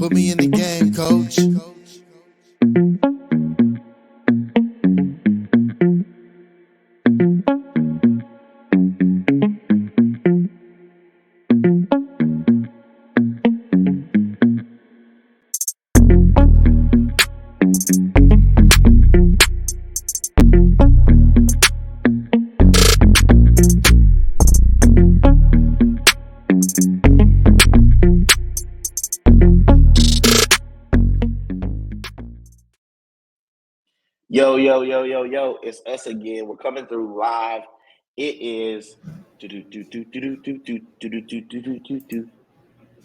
Put me in the game, coach. Yo, it's us again. We're coming through live. It is the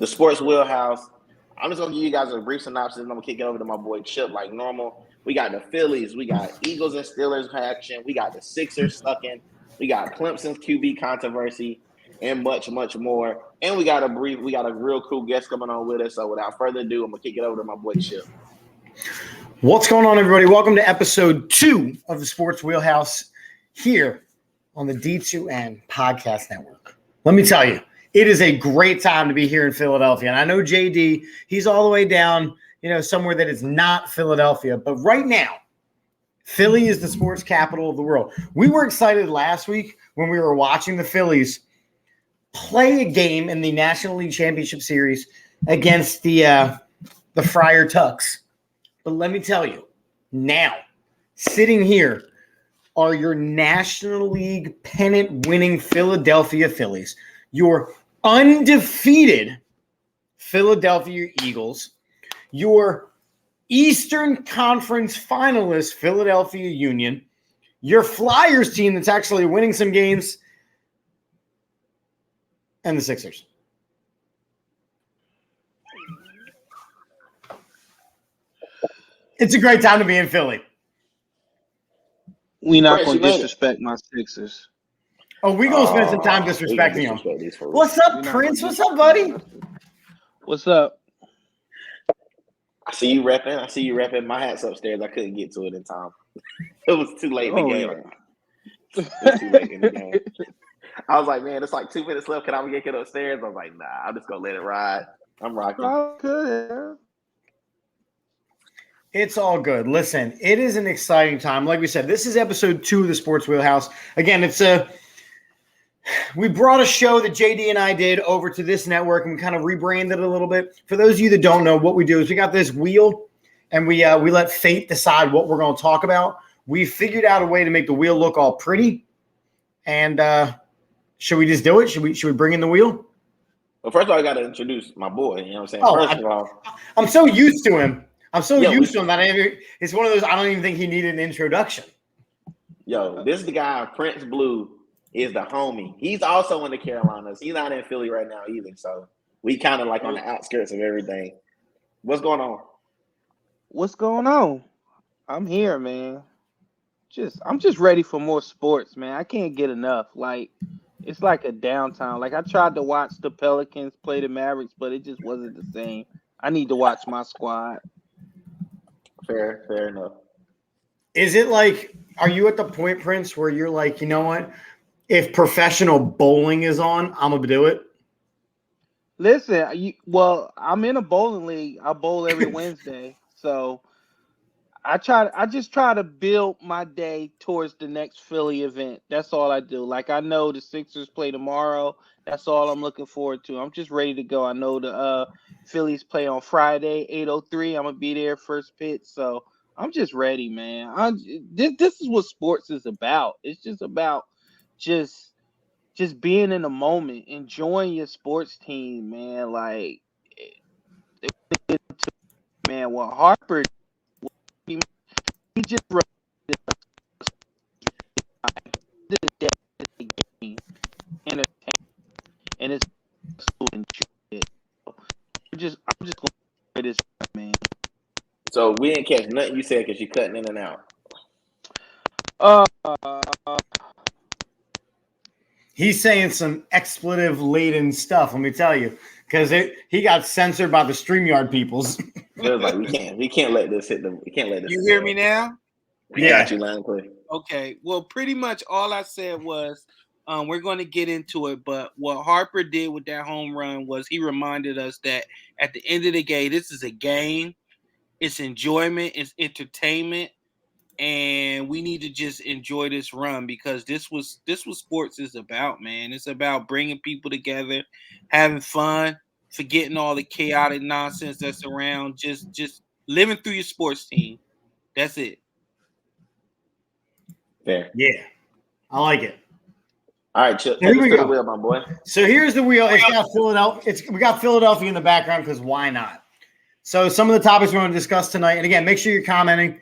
Sports Wheelhouse. I'm just going to give you guys a brief synopsis, and I'm going to kick it over to my boy Chip like normal. We got the Phillies. We got Eagles and Steelers action. We got the Sixers sucking. We got Clemson's QB controversy and much, much more. And we got a real cool guest coming on with us. So without further ado, I'm going to kick it over to my boy Chip. What's going on, everybody? Welcome to episode 2 of the Sports Wheelhouse here on the D2N Podcast Network. Let me tell you, it is a great time to be here in Philadelphia. And I know JD, he's all the way down, somewhere that is not Philadelphia. But right now, Philly is the sports capital of the world. We were excited last week when we were watching the Phillies play a game in the National League Championship Series against the Friar Tucks. But let me tell you, now, sitting here are your National League pennant-winning Philadelphia Phillies, your undefeated Philadelphia Eagles, your Eastern Conference finalist Philadelphia Union, your Flyers team that's actually winning some games, and the Sixers. It's a great time to be in Philly. We not going to disrespect my Sixers. Oh, we going to spend some time disrespecting them. What's up, Prince? What's up, buddy? What's up? I see you repping. My hat's upstairs. I couldn't get to it in time. It was too late in the game. Yeah. It was too late in the game. I was like, man, it's like 2 minutes left. Can I get it upstairs? I was like, nah, I'm just going to let it ride. I'm rocking. Okay. It's all good. Listen, it is an exciting time. Like we said, this is episode 2 of the Sports Wheelhouse. Again, we brought a show that JD and I did over to this network, and we kind of rebranded it a little bit. For those of you that don't know, what we do is we got this wheel, and we let fate decide what we're going to talk about. We figured out a way to make the wheel look all pretty. And should we just do it? Should we bring in the wheel? Well, first of all, I got to introduce my boy. You know what I'm saying? First of all, I'm so used to him. Used to him that it's one of those, I don't even think he needed an introduction. Yo, this is the guy, Prince Blue, is the homie. He's also in the Carolinas. He's not in Philly right now either. So we kind of like on the outskirts of everything. What's going on? What's going on? I'm here, man. I'm just ready for more sports, man. I can't get enough. Like, it's like a downtime. Like, I tried to watch the Pelicans play the Mavericks, but it just wasn't the same. I need to watch my squad. Fair enough. Is it like, are you at the point, Prince, where you're like, you know what? If professional bowling is on, I'm going to do it? Listen, I'm in a bowling league. I bowl every Wednesday. So I just try to build my day towards the next Philly event. That's all I do. Like, I know the Sixers play tomorrow. That's all I'm looking forward to. I'm just ready to go. I know the Phillies play on Friday, 8:03. I'm going to be there first pitch. So I'm just ready, man. This is what sports is about. It's just about just being in the moment, enjoying your sports team, man. Like, man, what Harper, he just wrote the game, and it's so enjoy it. I'm just going to play this, man. So we didn't catch nothing you said because you're cutting in and out. He's saying some expletive-laden stuff, let me tell you, because he got censored by the StreamYard peoples. It was like, we can't let this hit them. We can't let this. You hear me now? We got you loud and clear. Okay. Well, pretty much all I said was We're going to get into it, but what Harper did with that home run was he reminded us that at the end of the day, this is a game. It's enjoyment. It's entertainment. And we need to just enjoy this run because this was sports is about, man. It's about bringing people together, having fun, forgetting all the chaotic nonsense that's around, just living through your sports team. That's it. Fair. Yeah, I like it. All right, Chip. Here Take us we to go. the wheel, my boy. So here's the wheel. It's got Philadelphia. We got Philadelphia in the background because why not? So some of the topics we're going to discuss tonight, and again, make sure you're commenting.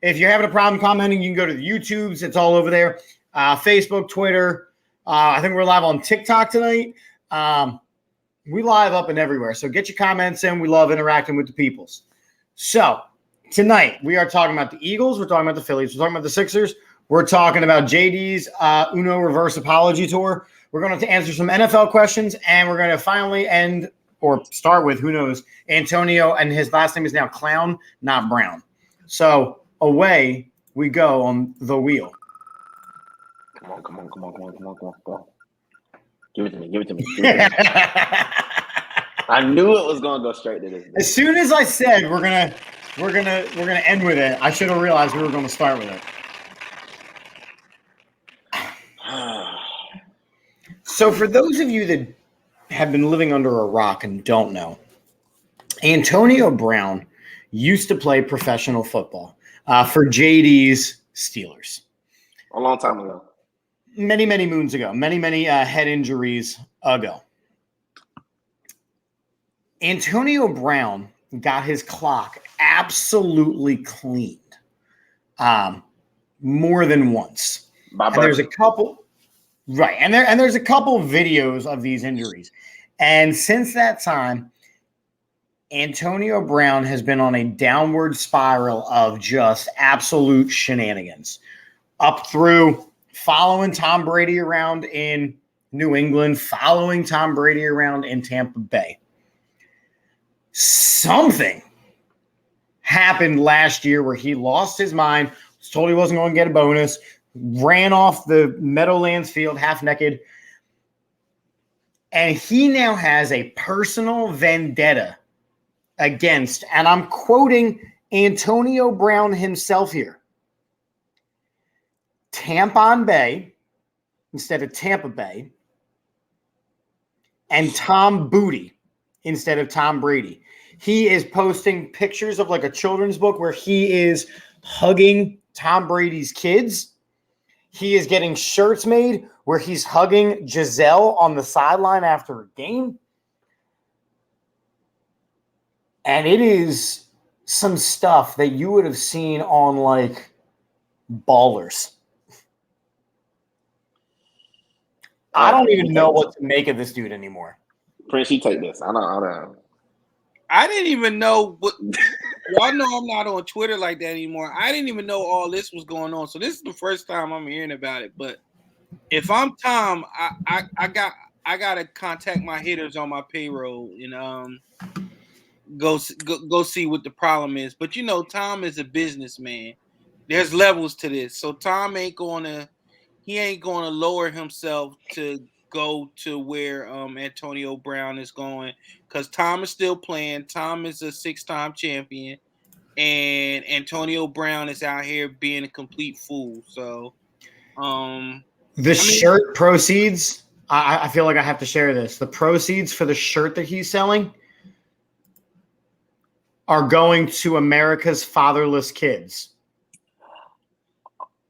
If you're having a problem commenting, you can go to the YouTubes. It's all over there. Facebook, Twitter. I think we're live on TikTok tonight. We live up and everywhere. So get your comments in. We love interacting with the peoples. So tonight we are talking about the Eagles. We're talking about the Phillies. We're talking about the Sixers. We're talking about JD's Uno Reverse Apology Tour. We're going to answer some NFL questions, and we're going to finally end or start with, who knows, Antonio, and his last name is now Clown, not Brown. So away we go on the wheel. Come on. Give it to me. I knew it was gonna go straight to this. As soon as I said we're gonna end with it, I should have realized we were gonna start with it. So for those of you that have been living under a rock and don't know, Antonio Brown used to play professional football for JD's Steelers. A long time ago. Many moons ago. Many head injuries ago. Antonio Brown got his clock absolutely cleaned more than once. And there's a couple, right? And there's a couple videos of these injuries. And since that time, Antonio Brown has been on a downward spiral of just absolute shenanigans. Up through following Tom Brady around in New England, following Tom Brady around in Tampa Bay. Something happened last year where he lost his mind, was told he wasn't going to get a bonus, ran off the Meadowlands field half naked, and he now has a personal vendetta against, and I'm quoting Antonio Brown himself here, Tampon Bay instead of Tampa Bay, and Tom Booty instead of Tom Brady. He is posting pictures of like a children's book where he is hugging Tom Brady's kids. He is getting shirts made where he's hugging Giselle on the sideline after a game. And it is some stuff that you would have seen on like Ballers. I don't even know what to make of this dude anymore. Prince, you take this. I don't. I didn't even know what. Y'all know I'm not on Twitter like that anymore. I didn't even know all this was going on. So this is the first time I'm hearing about it. But if I'm Tom, I gotta contact my hitters on my payroll and go see what the problem is. But you know, Tom is a businessman. There's levels to this. So Tom ain't gonna lower himself to go to where Antonio Brown is going, because Tom is still playing. Tom is a 6-time champion, and Antonio Brown is out here being a complete fool. So shirt proceeds, I feel like I have to share this. The proceeds for the shirt that he's selling are going to America's fatherless kids.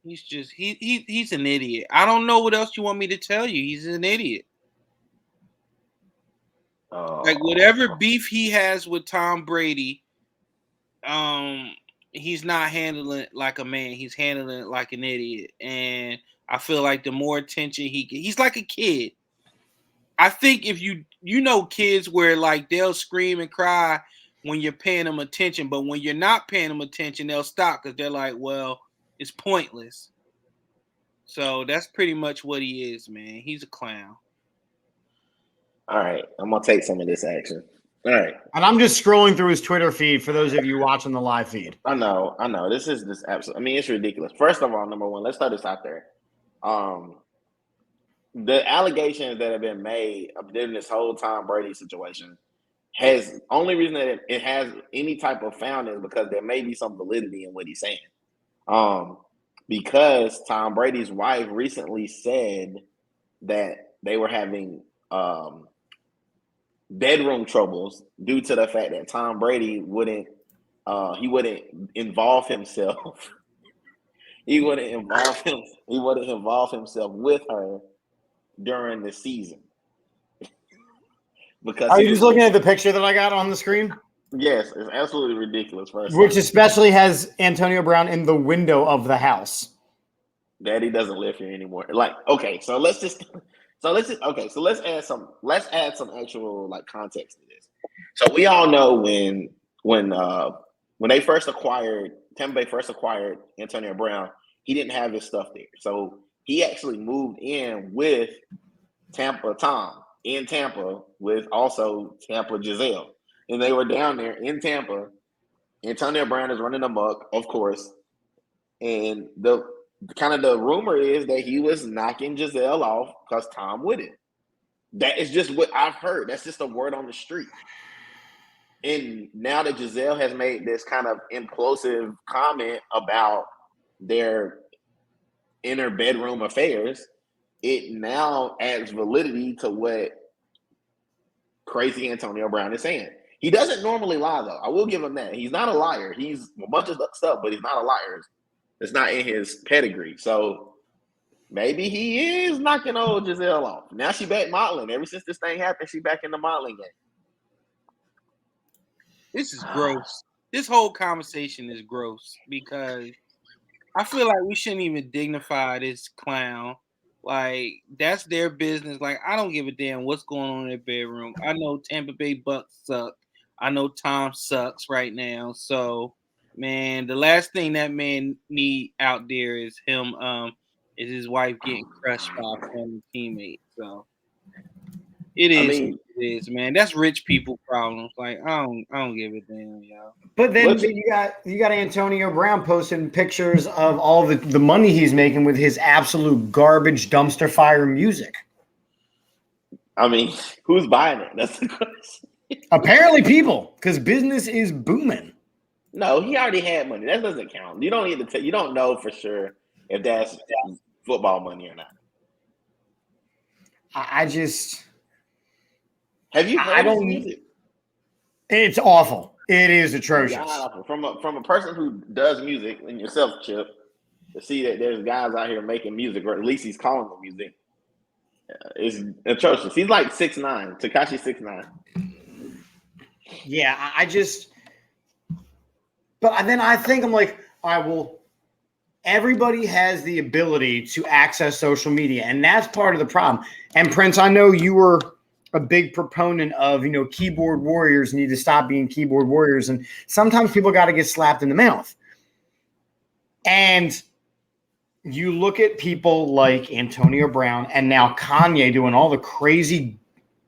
He's just he's an idiot. I don't know what else you want me to tell you. He's an idiot. Like whatever beef he has with Tom Brady, he's not handling it like a man. He's handling it like an idiot. And I feel like the more attention he's like a kid. I think if you know kids where like they'll scream and cry when you're paying them attention, but when you're not paying them attention, they'll stop because they're like, well, it's pointless. So that's pretty much what he is, man. He's a clown. All right, I'm gonna take some of this action. All right, and I'm just scrolling through his Twitter feed for those of you watching the live feed. I know. This is absolute. I mean, it's ridiculous. First of all, number one, let's start this out there. the allegations that have been made during this whole Tom Brady situation has only reason that it has any type of found is because there may be some validity in what he's saying. Because Tom Brady's wife recently said that they were having bedroom troubles due to the fact that Tom Brady wouldn't involve himself. He wouldn't involve himself with her during the season. Because are you just looking at the picture that I got on the screen? Yes, it's absolutely ridiculous. Which especially has Antonio Brown in the window of the house. Daddy doesn't live here anymore. Like, okay, so let's add some actual like context to this. So we all know when they first acquired Tampa Bay first acquired Antonio Brown, he didn't have his stuff there. So he actually moved in with Tampa Tom in Tampa with also Tampa Giselle. And they were down there in Tampa. Antonio Brown is running amok, of course. And the rumor is that he was knocking Giselle off because Tom wouldn't. That is just what I've heard. That's just a word on the street. And now that Giselle has made this kind of implosive comment about their inner bedroom affairs, it now adds validity to what crazy Antonio Brown is saying. He doesn't normally lie, though. I will give him that. He's not a liar. He's a bunch of stuff, but he's not a liar. It's not in his pedigree. So maybe he is knocking old Giselle off. Now she back modeling. Ever since this thing happened, she back in the modeling game. This is gross. This whole conversation is gross because I feel like we shouldn't even dignify this clown. Like, that's their business. Like, I don't give a damn what's going on in their bedroom. I know Tampa Bay Bucks suck. I know Tom sucks right now. So, man, the last thing that man need out there is him, is his wife getting crushed by a former teammate. So it is what it is, man. That's rich people problems. Like, I don't give a damn, y'all. But then you got Antonio Brown posting pictures of all the money he's making with his absolute garbage dumpster fire music. I mean, who's buying it? That's the question. Apparently people, because business is booming. No, he already had money. That doesn't count. You don't need to you don't know for sure if that's football money or not. I just have you heard his music? It's awful. It is atrocious. God, from a person who does music and yourself, Chip, to see that there's guys out here making music, or at least he's calling it music, is atrocious. He's like 6'9", Tekashi 6'9". Yeah, but then I think I'm like, all right, well, everybody has the ability to access social media, and that's part of the problem. And Prince, I know you were a big proponent of, keyboard warriors need to stop being keyboard warriors. And sometimes people got to get slapped in the mouth. And you look at people like Antonio Brown and now Kanye doing all the crazy,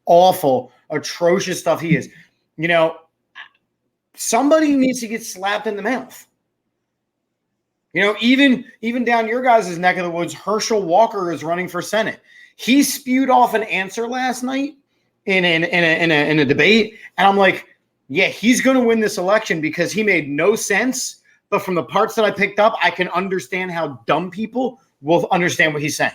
awful, atrocious stuff he is. Somebody needs to get slapped in the mouth. Even down your guys' neck of the woods, Herschel Walker is running for Senate. He spewed off an answer last night in a debate, and I'm like, yeah, he's going to win this election because he made no sense. But from the parts that I picked up, I can understand how dumb people will understand what he's saying.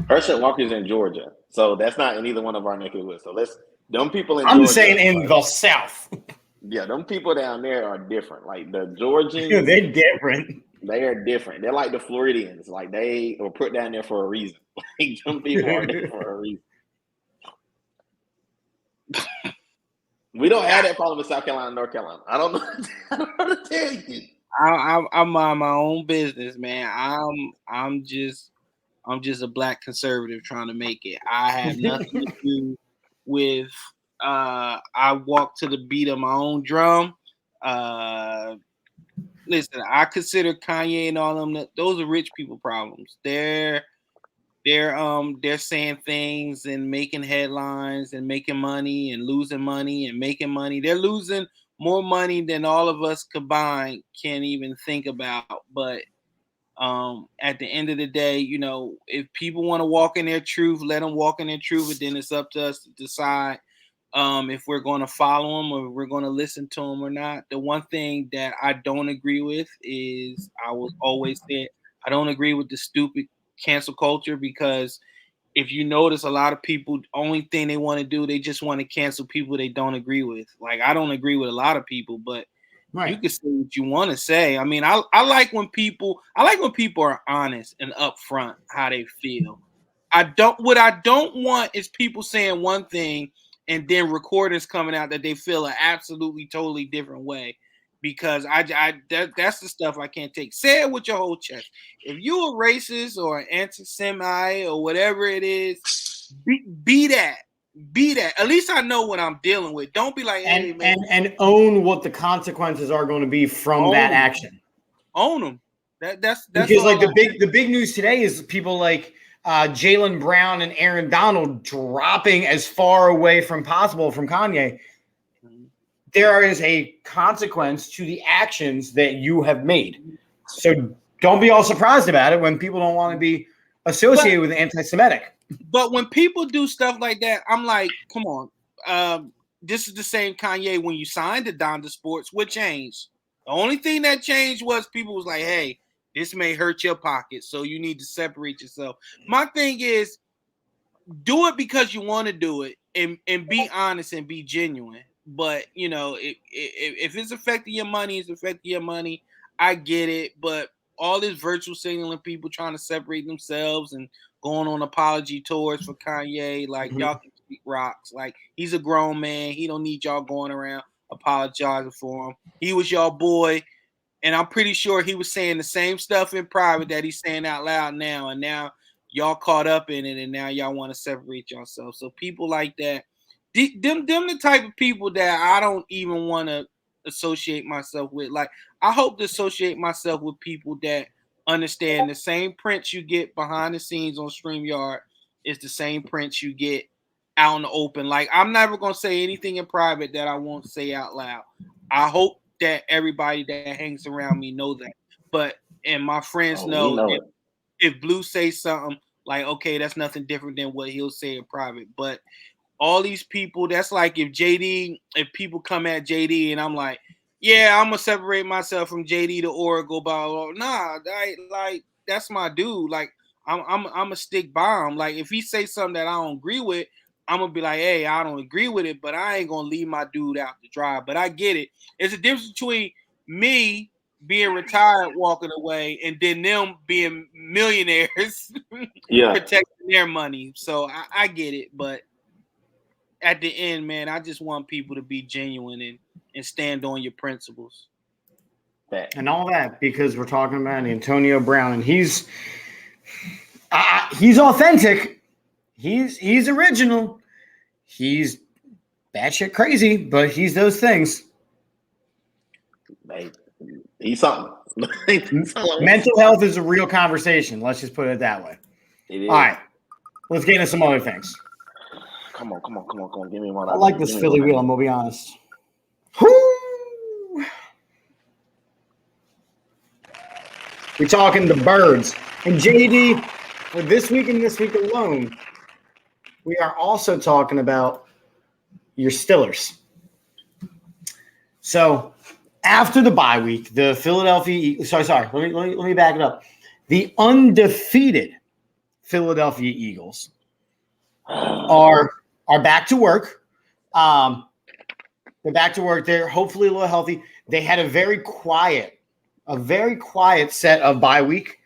Herschel Walker's in Georgia, so that's not in either one of our neck of the woods. So dumb people in I'm Georgia. I'm saying in the South. Yeah, them people down there are different. Like the Georgians, they're different. They are different. They're like the Floridians. Like they were put down there for a reason. Like some people are there for a reason. We don't have that problem in South Carolina and North Carolina. I don't know how to tell you. I'm mind my own business, man. I'm just a black conservative trying to make it. I have nothing to do with I walk to the beat of my own drum. Listen, I consider Kanye and all them those are rich people problems. They're saying things and making headlines and making money and losing money and making money. They're losing more money than all of us combined can even think about. But At the end of the day, if people want to walk in their truth, let them walk in their truth, and then it's up to us to decide if we're going to follow them or we're going to listen to them or not. The one thing that I don't agree with is I will always say I don't agree with the stupid cancel culture, because if you notice, a lot of people, only thing they want to do, they just want to cancel people they don't agree with. Like, I don't agree with a lot of people, but you can say what you want to say. I mean, I like when people are honest and upfront how they feel. What I don't want is people saying one thing and then recordings coming out that they feel an absolutely totally different way, because that's the stuff I can't take. Say it with your whole chest. If you're a racist or an anti-Semite or whatever it is, be that. Be that. At least I know what I'm dealing with. Don't be like, hey, man. And own what the consequences are going to be from that action. Own them. That's because like the big news today is people like Jaylen Brown and Aaron Donald dropping as far away from possible from Kanye. There is a consequence to the actions that you have made. So don't be all surprised about it when people don't want to be associated with anti-Semitic. But when people do stuff like that, I'm like, come on. This is the same Kanye when you signed to Donda Sports. What changed? The only thing that changed was people was like, hey, this may hurt your pocket, so you need to separate yourself. My thing is, do it because you want to do it, and be honest and be genuine. But, if it's affecting your money, it's affecting your money. I get it. But all this virtual signaling, people trying to separate themselves and going on apology tours for Kanye, like, y'all can keep rocks. Like, he's a grown man. He don't need y'all going around apologizing for him. He was y'all boy. And I'm pretty sure he was saying the same stuff in private that he's saying out loud now. And now y'all caught up in it, and now y'all want to separate yourselves. So people like that, them the type of people that I don't even want to associate myself with. Like, I hope to associate myself with people that understand the same prints you get behind the scenes on StreamYard is the same prints you get out in the open. Like, I'm never going to say anything in private that I won't say out loud. I hope that everybody that hangs around me know that. And my friends know if Blue says something, like, okay, that's nothing different than what he'll say in private. But all these people, that's like if people come at JD and I'm like, yeah, I'm gonna separate myself from JD to Oracle, blah, blah, blah. Nah, that's my dude. Like, I'm a stick by him. Like, if he say something that I don't agree with, I'm gonna be like, hey, I don't agree with it, but I ain't gonna leave my dude out to dry. But I get it. It's a difference between me being retired, walking away, and then them being millionaires, protecting their money. So I get it, but at the end, man, I just want people to be genuine and stand on your principles. And all that, because we're talking about Antonio Brown, and he's authentic. He's original. He's batshit crazy, but he's those things. He's something. Mental health is a real conversation. Let's just put it that way. It is. All right. Let's get into some other things. Come on. Give me one. I like this Philly wheel, I'm going to be honest. Woo! We're talking the birds. And JD, for this week and this week alone, we are also talking about your Stillers. So after the bye week, the Philadelphia – sorry. Let me back it up. The undefeated Philadelphia Eagles are back to work. They're back to work. They're hopefully a little healthy. They had a very quiet set of bye week.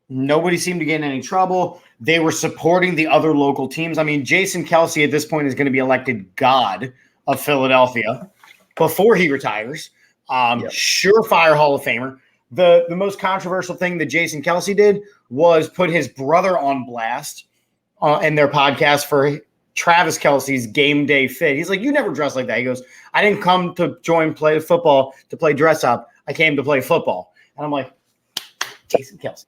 Nobody seemed to get in any trouble. They were supporting the other local teams. I mean, Jason Kelce at this point is going to be elected God of Philadelphia before he retires. Surefire Hall of Famer. The most controversial thing that Jason Kelce did was put his brother on blast in their podcast for Travis Kelce's game day fit. He's like, you never dress like that. He goes, I didn't come to play football to play dress up. I came to play football. And I'm like, Jason Kelce.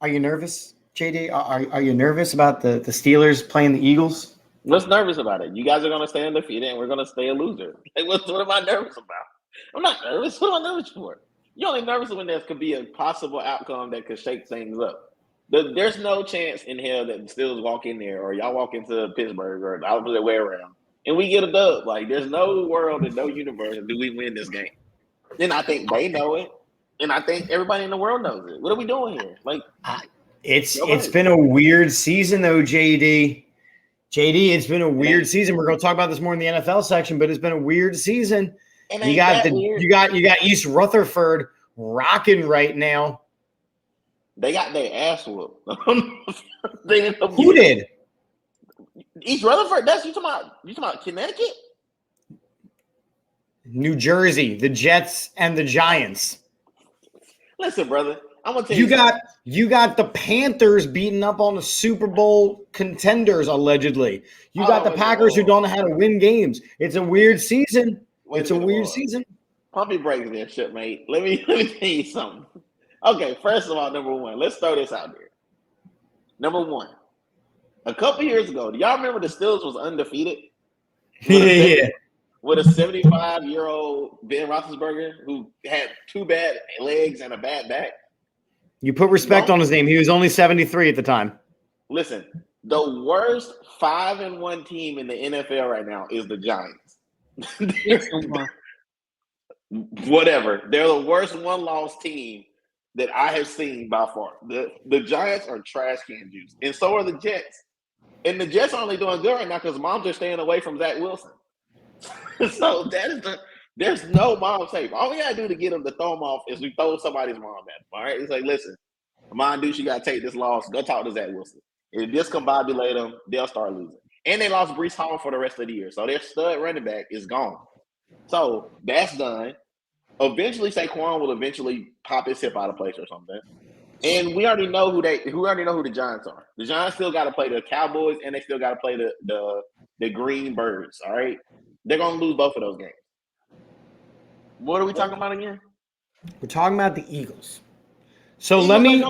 Are you nervous, JD? Are you nervous about the Steelers playing the Eagles? What's nervous about it? You guys are going to stay undefeated, and we're going to stay a loser. Like, what am I nervous about? I'm not nervous. What am I nervous for? You're only nervous when there could be a possible outcome that could shake things up. There's no chance in hell that the Steelers walk in there or y'all walk into Pittsburgh or the other way around and we get a dub. Like, there's no world and no universe do we win this game. And I think they know it. And I think everybody in the world knows it. What are we doing here? Like, it's been a weird season though, JD. JD, it's been a weird season. We're going to talk about this more in the NFL section, but it's been a weird season. You got East Rutherford rocking right now. They got their ass whooped. Who did? East Rutherford? That's you talking about Connecticut? New Jersey, the Jets and the Giants. Listen, brother, I'm gonna tell you got the Panthers beating up on the Super Bowl contenders allegedly. You got the Packers who don't know how to win games. It's a weird season. It's a weird season. Pump your brakes there, shipmate. Let me tell you something. Okay, first of all, number one, let's throw this out there. Number one, a couple years ago, do y'all remember the Steelers was undefeated? Yeah. With a 75-year-old Ben Roethlisberger who had 2 bad legs and a bad back. You put respect on his name. He was only 73 at the time. Listen, the worst 5-1 team in the NFL right now is the Giants. Whatever. They're the worst one-loss team that I have seen by far. The Giants are trash can juice. And so are the Jets. And the Jets are only doing good right now because moms are staying away from Zach Wilson. So there's no mom safe. All we gotta do to get them to throw them off is we throw somebody's mom at them. All right, it's like, listen, mom, dude, you gotta take this loss. Go talk to Zach Wilson. If this combobulate them, they'll start losing. And they lost Breece Hall for the rest of the year, so their stud running back is gone. So that's done. Eventually, Saquon will eventually pop his hip out of place or something. And we already know who the Giants are. The Giants still got to play the Cowboys, and they still got to play the Green Birds. All right, they're gonna lose both of those games. What are we talking about again? We're talking about the Eagles. So let me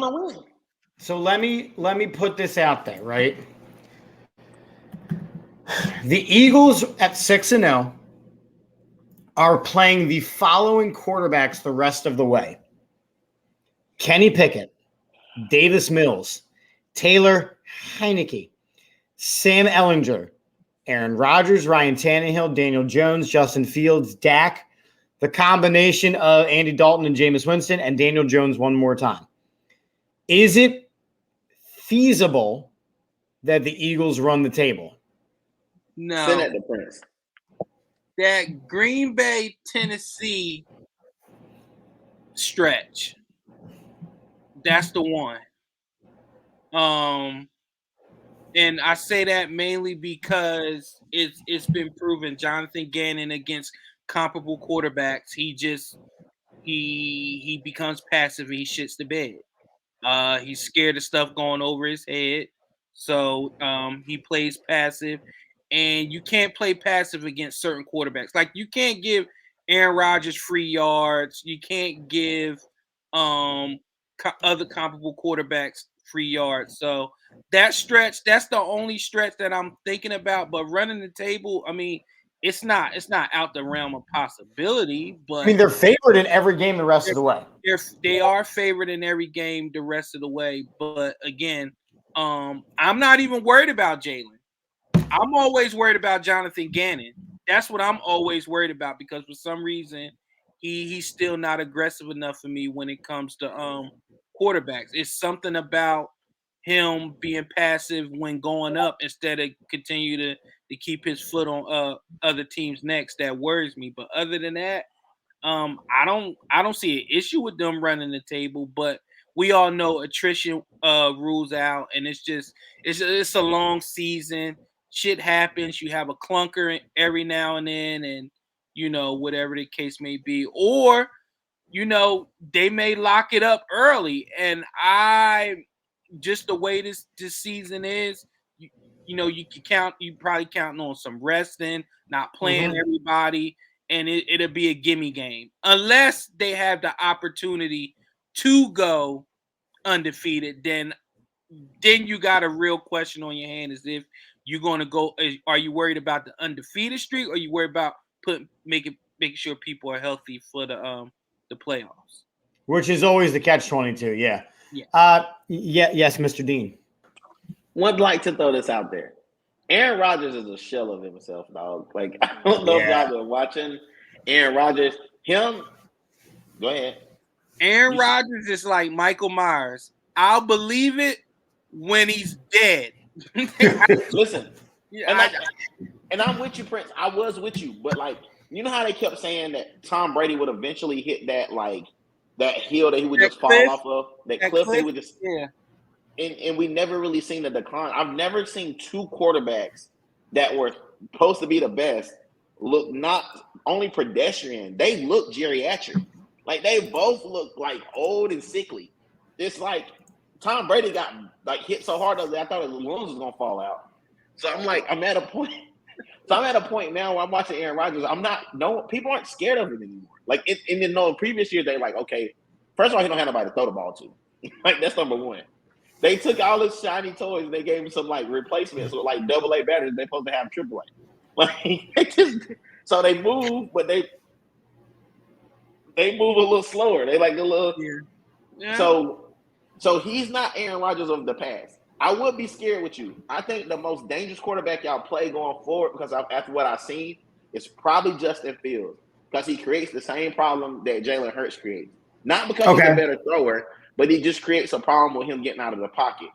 put this out there, right? The Eagles at 6-0 are playing the following quarterbacks the rest of the way: Kenny Pickett, Davis Mills, Taylor Heineke, Sam Ehlinger, Aaron Rodgers, Ryan Tannehill, Daniel Jones, Justin Fields, Dak, the combination of Andy Dalton and Jameis Winston, and Daniel Jones one more time. Is it feasible that the Eagles run the table? No. Send it to Prince. That Green Bay, Tennessee stretch. That's the one. And I say that mainly because it's been proven Jonathan Gannon against comparable quarterbacks, he becomes passive and he shits the bed. He's scared of stuff going over his head. So he plays passive. And you can't play passive against certain quarterbacks. Like, you can't give Aaron Rodgers free yards. You can't give other comparable quarterbacks free yards. So that stretch, that's the only stretch that I'm thinking about. But running the table, I mean, it's not out the realm of possibility. But I mean, they're favored in every game the rest of the way. They are favored in every game the rest of the way. But again, I'm not even worried about Jalen. I'm always worried about Jonathan Gannon. That's what I'm always worried about, because for some reason he's still not aggressive enough for me when it comes to quarterbacks. It's something about him being passive when going up instead of continue to keep his foot on other teams' necks that worries me. But other than that, I don't see an issue with them running the table. But we all know attrition rules out, and it's a long season. Shit happens. You have a clunker every now and then, and whatever the case may be, or they may lock it up early. And just the way this season is, you probably counting on some resting, not playing everybody, and it'll be a gimme game unless they have the opportunity to go undefeated. Then you got a real question on your hand, is if you're going to go. Are you worried about the undefeated streak, or are you worried about making sure people are healthy for the playoffs. Which is always the catch-22, yeah. Yeah. Yes, Mr. Dean. Would like to throw this out there. Aaron Rodgers is a shell of himself, dog. Like, I don't know if y'all been watching Aaron Rodgers. Go ahead. Aaron Rodgers is like Michael Myers. I'll believe it when he's dead. Listen, and I'm with you, Prince. I was with you, but like, you know how they kept saying that Tom Brady would eventually hit that hill that he would just fall off of, that cliff that he would just and we never really seen the decline. I've never seen two quarterbacks that were supposed to be the best look not only pedestrian, they look geriatric. Like they both look like old and sickly. It's like Tom Brady got like hit so hard that I thought his lungs was gonna fall out. So I'm at a point. So I'm at a point now where I'm watching Aaron Rodgers. People aren't scared of him anymore. Like in the previous years, they're like, okay, first of all, he don't have nobody to throw the ball to. Like that's number one. They took all his shiny toys and they gave him some like replacements with like AA batteries. They're supposed to have AAA. Like so they move, but they move a little slower. They like a little. Yeah. So he's not Aaron Rodgers of the past. I would be scared with you. I think the most dangerous quarterback y'all play going forward, because after what I've seen, is probably Justin Fields, because he creates the same problem that Jalen Hurts creates. Not because he's a better thrower, but he just creates a problem with him getting out of the pocket.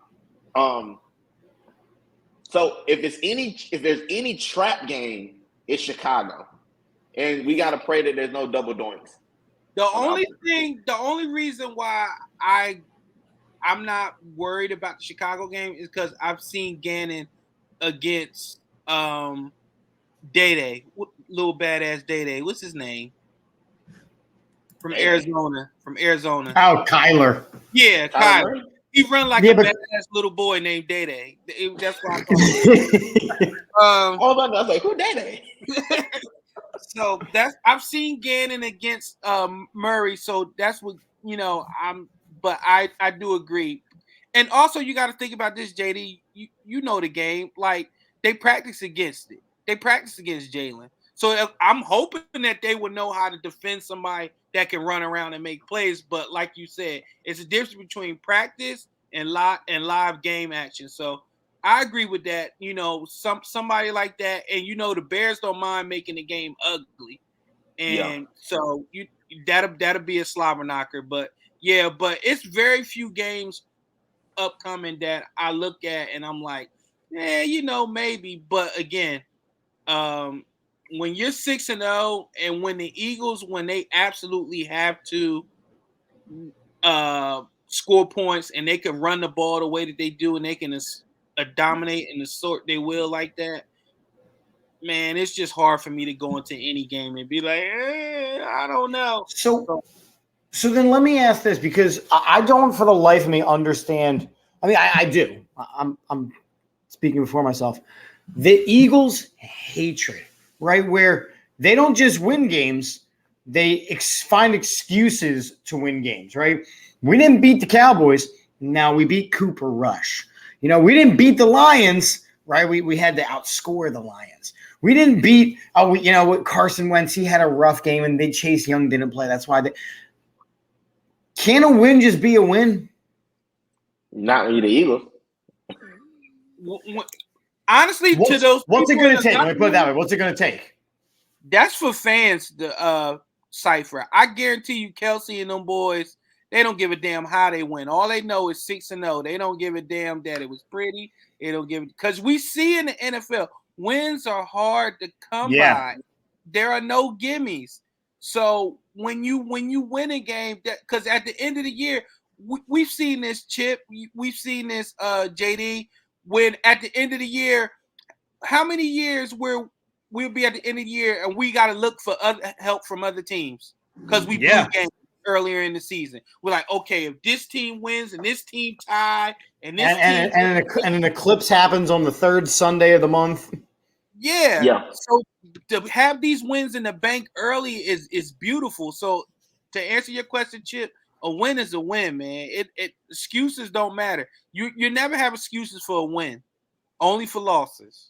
So if there's any trap game, it's Chicago, and we got to pray that there's no double doinks. The only reason why I'm not worried about the Chicago game is because I've seen Gannon against Day, little badass Day. What's his name? From Arizona. Oh, Kyler. Yeah, Kyler. He run like a badass little boy named Day. That's why I called him. I was like, who Day? So I've seen Gannon against Murray, so that's what but I do agree. And also you got to think about this, JD. You know the game. Like they practice against it. They practice against Jalen. So I'm hoping that they would know how to defend somebody that can run around and make plays. But like you said, it's a difference between practice and live game action. So I agree with that. Somebody like that, and the Bears don't mind making the game ugly, and so that'll be a slobber knocker. But it's very few games upcoming that I look at and I'm like, maybe. But again, when you're 6-0, and when the Eagles, when they absolutely have to score points and they can run the ball the way that they do, and they can dominate and assort they will like that, man, it's just hard for me to go into any game and be like, I don't know. So then let me ask this, because I don't for the life of me understand. I mean, I do. I'm speaking for myself. The Eagles' hatred, right, where they don't just win games, they find excuses to win games, right? We didn't beat the Cowboys. Now we beat Cooper Rush. We didn't beat the Lions, right? We had to outscore the Lions. We didn't beat, with Carson Wentz. He had a rough game, and Chase Young didn't play. That's why can a win just be a win? Not when you're the Eagles. Honestly, to those, what's it going to take? Let me put it that way. What's it going to take? That's for fans to cipher. I guarantee you, Kelsey and them boys, they don't give a damn how they win. All they know is 6-0. They don't give a damn that it was pretty. They don't give it, because we see in the NFL, wins are hard to come by. There are no gimmies. So when you win a game, because at the end of the year, we've seen this, Chip. We've seen this, JD. When at the end of the year, how many years where we'll be at the end of the year and we got to look for help from other teams because we blew games earlier in the season. We're like, okay, if this team wins and this team tie and this and an eclipse happens on the third Sunday of the month. Yeah. So to have these wins in the bank early is beautiful. So to answer your question, Chip, a win is a win, man. Excuses don't matter. You never have excuses for a win, only for losses.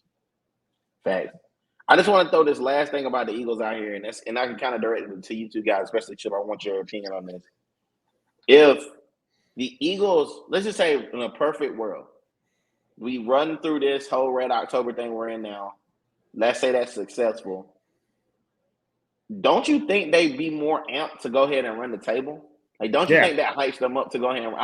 Fact. I just want to throw this last thing about the Eagles out here, and I can kind of direct it to you two guys, especially Chip. I want your opinion on this. If the Eagles, let's just say in a perfect world, we run through this whole Red October thing we're in now. Let's say that's successful. Don't you think they'd be more amped to go ahead and run the table? Like, don't you think that hypes them up to go ahead and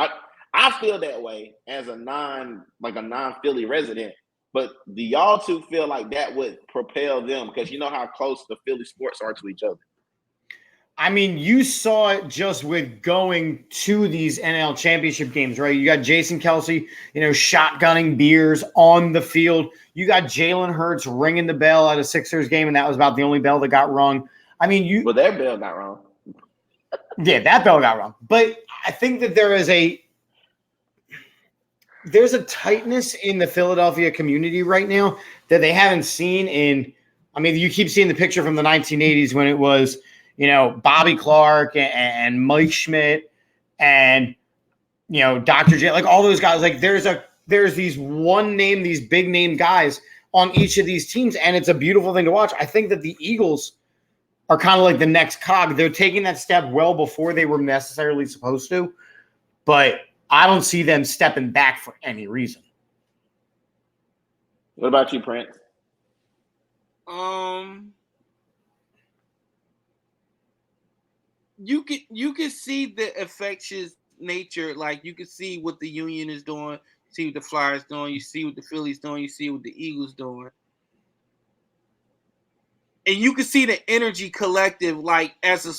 I feel that way as a non-Philly resident, but do y'all two feel like that would propel them? Because you know how close the Philly sports are to each other. I mean, you saw it just with going to these NL championship games, right? You got Jason Kelce, shotgunning beers on the field. You got Jalen Hurts ringing the bell at a Sixers game, and that was about the only bell that got rung. I mean, Well, their bell got rung. Yeah, that bell got rung. But I think that there's a tightness in the Philadelphia community right now that they haven't seen in. I mean, you keep seeing the picture from the 1980s when it was, Bobby Clark and Mike Schmidt and, Dr. J, like all those guys. Like there's these these big name guys on each of these teams, and it's a beautiful thing to watch. I think that the Eagles are kind of like the next cog. They're taking that step well before they were necessarily supposed to, but I don't see them stepping back for any reason. What about you, Prince? You can see the infectious nature. Like you can see what the Union is doing, see what the Flyers doing, you see what the Phillies doing, you see what the Eagles doing. And you can see the energy collective, like as a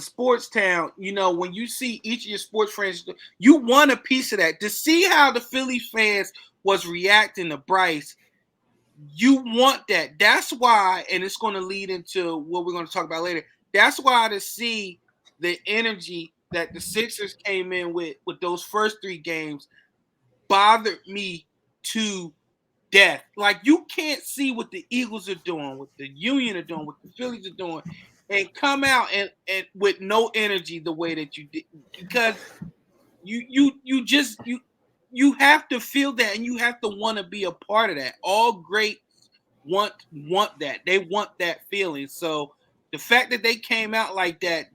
sports town, when you see each of your sports friends, you want a piece of that. To see how the Philly fans was reacting to Bryce, you want that. That's why, and it's going to lead into what we're going to talk about later. That's why to see the energy that the Sixers came in with those first 3 games bothered me to death. Like you can't see what the Eagles are doing, what the Union are doing, what the Phillies are doing, and come out and with no energy the way that you did, because you have to feel that, and you have to want to be a part of that. All greats want that. They want that feeling. So the fact that they came out like that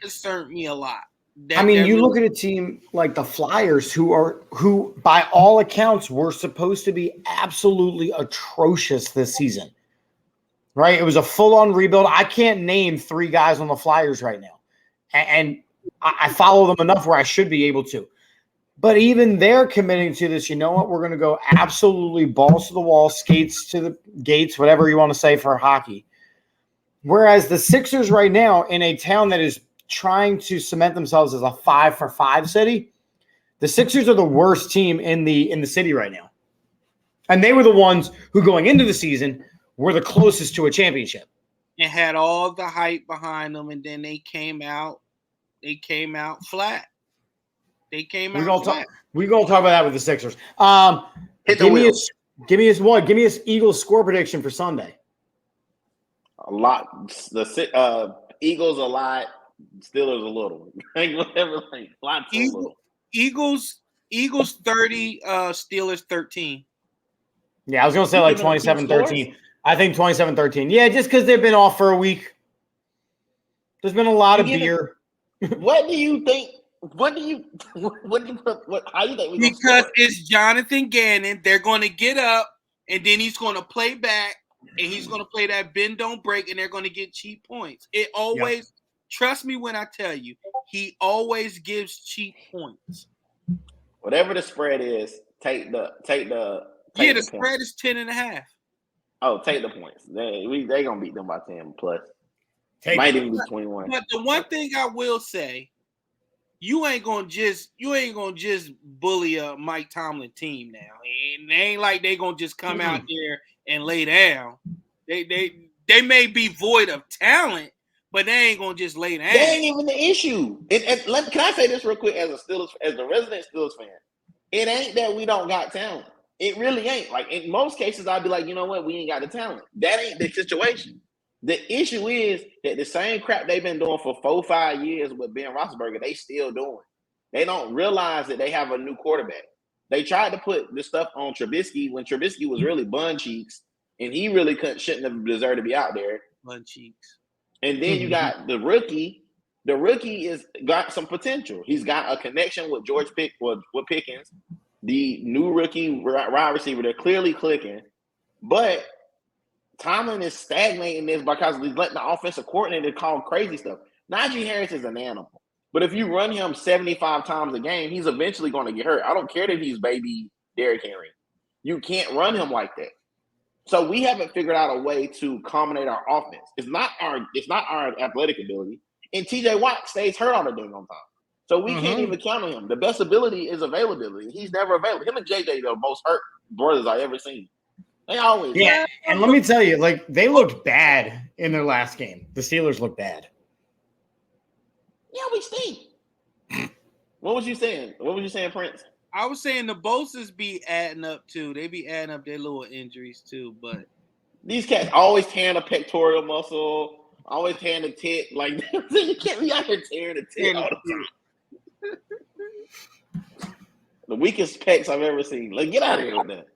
concerned me a lot. You look at a team like the Flyers, who by all accounts were supposed to be absolutely atrocious this season, right? It was a full-on rebuild. I can't name 3 guys on the Flyers right now, and I follow them enough where I should be able to. But even they're committing to this. You know what? We're going to go absolutely balls to the wall, skates to the gates, whatever you want to say for hockey. Whereas the Sixers right now, in a town that is trying to cement themselves as a 5-for-5 city, the Sixers are the worst team in the city right now. And they were the ones who, going into the season, were the closest to a championship. And had all the hype behind them, and then they came out flat. They came out flat. We're going to talk about that with the Sixers. Give me his Eagles score prediction for Sunday. A lot. The Eagles a lot. Steelers a little. Whatever. Lots a little. Eagles 30. Steelers 13. Yeah, I was going to say like 27-13. I think 27-13. Yeah, just because they've been off for a week. There's been a lot of beer. What do you think? How do you think? Because it's Jonathan Gannon. They're going to get up, and then he's going to play back, and he's going to play that bend don't break, and they're going to get cheap points. It always trust me when I tell you, he always gives cheap points. Whatever the spread is, take the spread is 10.5. Oh, take the points. They gonna beat them by 10 plus. Might even be 21. But the one thing I will say, you ain't gonna just bully a Mike Tomlin team now. It ain't like they gonna just come out there and lay down. They may be void of talent, but they ain't gonna just lay down. That ain't even the issue. Can I say this real quick as the resident Steelers fan? It ain't that we don't got talent. It really ain't. Like in most cases, I'd be like, you know what, we ain't got the talent. That ain't the situation. The issue is that the same crap they've been doing for 4-5 years with Ben Roethlisberger, they still doing. They don't realize that they have a new quarterback. They tried to put this stuff on Trubisky when Trubisky was really bun cheeks, and he really shouldn't have deserved to be out there. Butt cheeks. And then you got the rookie. The rookie is got some potential. He's got a connection with with Pickens, the new rookie wide receiver. They're clearly clicking, but Tomlin is stagnating this because he's letting the offensive coordinator call crazy stuff. Najee Harris is an animal, but if you run him 75 times a game, he's eventually going to get hurt. I don't care that he's baby Derrick Henry. You can't run him like that. So we haven't figured out a way to combinate our offense. It's not our athletic ability. And TJ Watt stays hurt all the dang on time. So we can't even count on him. The best ability is availability. He's never available. Him and JJ, the most hurt brothers I ever seen. They always And let me tell you, like, they looked bad in their last game. The Steelers looked bad. Yeah, we stink. What was you saying? What was you saying, Prince? I was saying the Bosa's be adding up too. They be adding up their little injuries too, but these cats always tearing a pectoral muscle. Always tearing the tit. Like, you can't be out here tearing the tit all the time. The weakest pecs I've ever seen. Like, get out of here with that.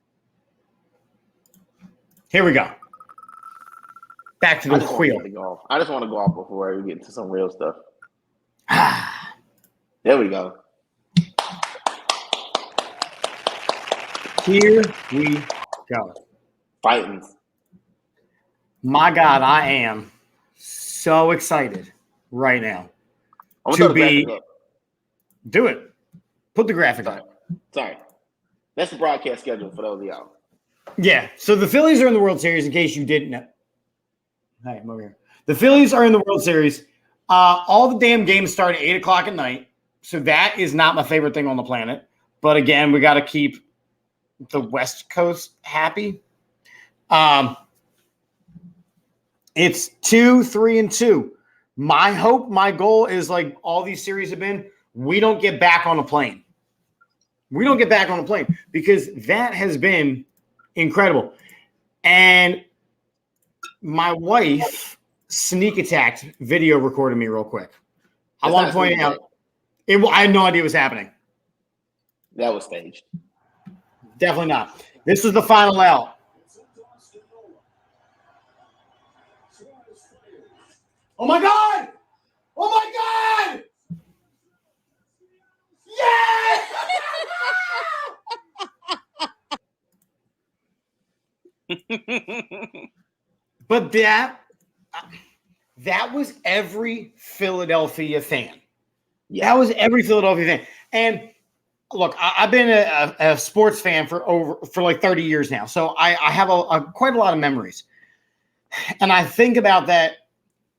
Here we go. Back to the wheel. I just want to go off before we get into some real stuff. There we go. Here we go. Fighting. My God, I am so excited right now to be. Do it. Put the graphic up. Sorry. That's the broadcast schedule for those of y'all. Yeah. So the Phillies are in the World Series, in case you didn't know. Hi, I'm over here. The Phillies are in the World Series. All the damn games start at 8 o'clock at night. So that is not my favorite thing on the planet. But again, we got to keep the West Coast happy. It's 2-3-2. My hope, my goal is, like all these series have been, we don't get back on a plane. We don't get back on a plane because that has been incredible. And my wife sneak attacked video recorded me real quick. I want to point out, I had no idea what was happening. That was staged. Definitely not. This was the final out. Oh my God! Oh my God! Yeah! But that was every Philadelphia fan. Yeah. That was every Philadelphia fan. And look, I've been a sports fan for like 30 years now. So I have quite a lot of memories. And I think about that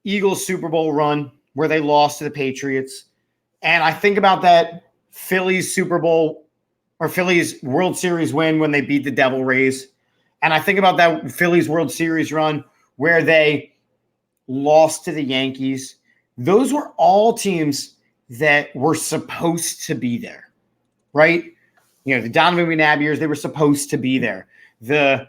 Eagles Super Bowl run where they lost to the Patriots. And I think about that Phillies Super Bowl or Phillies World Series win when they beat the Devil Rays. And I think about that Phillies World Series run where they lost to the Yankees. Those were all teams that were supposed to be there, right? You know, the Donovan McNabb years, they were supposed to be there. The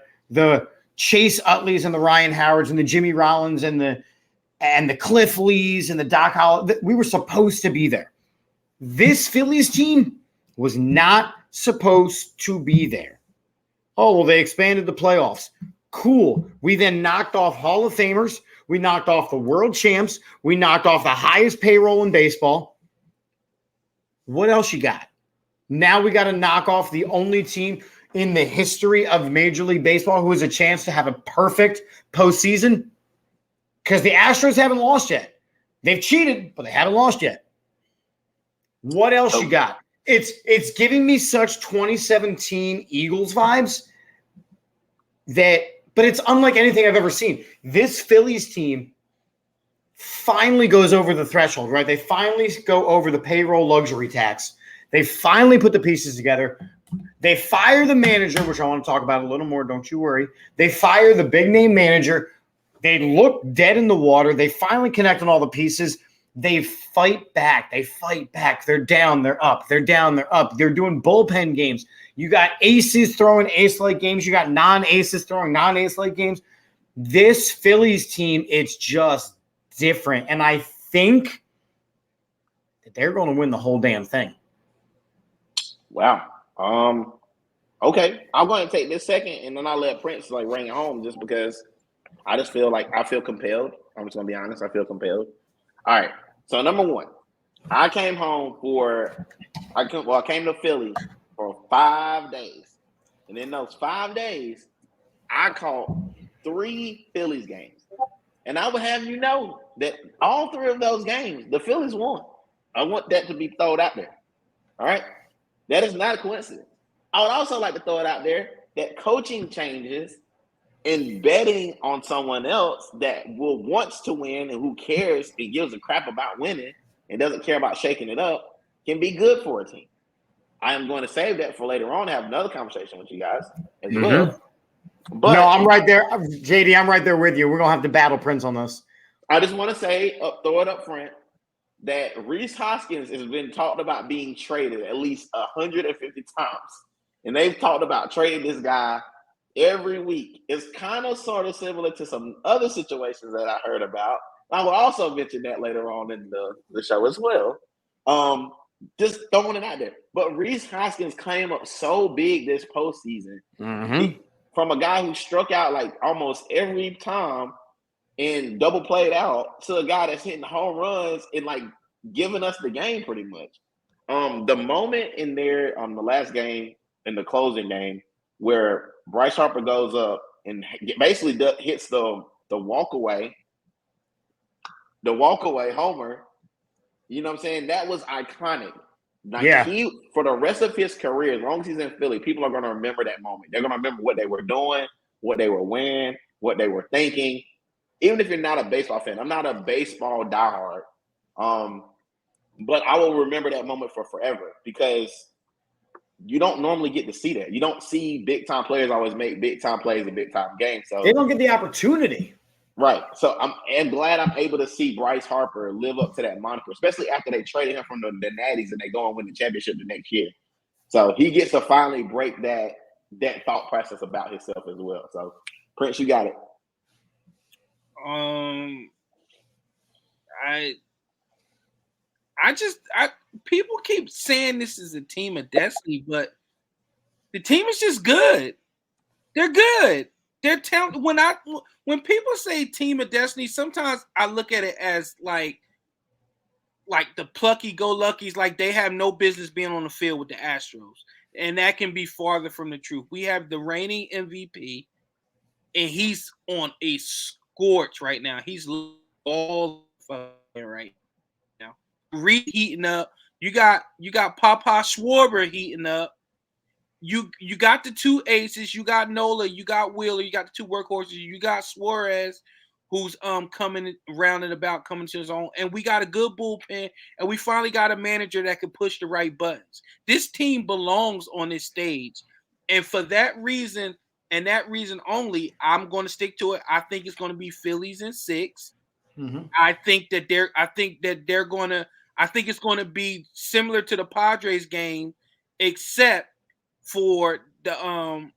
Chase Utleys and the Ryan Howards and the Jimmy Rollins and the Cliff Lees and the Doc Holliday, we were supposed to be there. This Phillies team was not supposed to be there. Oh, well, they expanded the playoffs. Cool. We then knocked off Hall of Famers. We knocked off the world champs. We knocked off the highest payroll in baseball. What else you got? Now we got to knock off the only team in the history of Major League Baseball who has a chance to have a perfect postseason because the Astros haven't lost yet. They've cheated, but they haven't lost yet. What else you got? It's giving me such 2017 Eagles vibes but it's unlike anything I've ever seen. This Phillies team finally goes over the threshold, right? They finally go over the payroll luxury tax. They finally put the pieces together. They fire the manager, which I want to talk about a little more, don't you worry. They fire the big name manager. They look dead in the water. They finally connect on all the pieces. They fight back. They're down, they're up. They're down, they're up. They're doing bullpen games. You got aces throwing ace-like games. You got non-aces throwing non-ace-like games. This Phillies team, it's just different. And I think that they're going to win the whole damn thing. Wow. Okay, I'm going to take this second, and then I'll let Prince like ring it home, just because I just feel like I feel compelled. I'm just going to be honest. I feel compelled. All right. So number one, I came home I came to Philly for 5 days, and in those 5 days, I caught 3 Phillies games. And I would have you know that all 3 of those games, the Phillies won. I want that to be thrown out there. All right? That is not a coincidence. I would also like to throw it out there that coaching changes and betting on someone else that wants to win and who cares and gives a crap about winning and doesn't care about shaking it up can be good for a team. I am going to save that for later on, have another conversation with you guys as well. But no, I'm right there. JD, I'm right there with you. We're going to have to battle Prince on this. I just want to say, throw it up front, that Reese Hoskins has been talked about being traded at least 150 times. And they've talked about trading this guy every week. It's kind of sort of similar to some other situations that I heard about. I will also mention that later on in the show as well. Just throwing it out there. But Reese Hoskins came up so big this postseason. From a guy who struck out like almost every time and double played out to a guy that's hitting home runs and like giving us the game pretty much. The moment in there on the last game, in the closing game, where Bryce Harper goes up and basically hits the walkaway homer, you know what I'm saying? That was iconic. Like he, for the rest of his career, as long as he's in Philly, people are going to remember that moment. They're going to remember what they were doing, what they were wearing, what they were thinking. Even if you're not a baseball fan, I'm not a baseball diehard, but I will remember that moment for forever because you don't normally get to see that. You don't see big-time players always make big-time plays in big-time games. So they don't get the opportunity. Right. So I'm glad I'm able to see Bryce Harper live up to that moniker, especially after they traded him from the Natties and they go and win the championship the next year. So he gets to finally break that thought process about himself as well. So Prince, you got it. People keep saying this is a team of destiny, but the team is just good. They're good. They're talented. When people say team of destiny, sometimes I look at it as like the plucky go luckies, like they have no business being on the field with the Astros. And that can be farther from the truth. We have the reigning MVP, and he's on a scorch right now. He's all right now. Reheating up. You got Papa Schwarber heating up. You got the 2 aces. You got Nola. You got Wheeler. You got the 2 workhorses. You got Suarez, who's coming around and about, coming to his own. And we got a good bullpen. And we finally got a manager that can push the right buttons. This team belongs on this stage. And for that reason, and that reason only, I'm going to stick to it. I think it's going to be Phillies in 6. I think it's going to be similar to the Padres game, except for the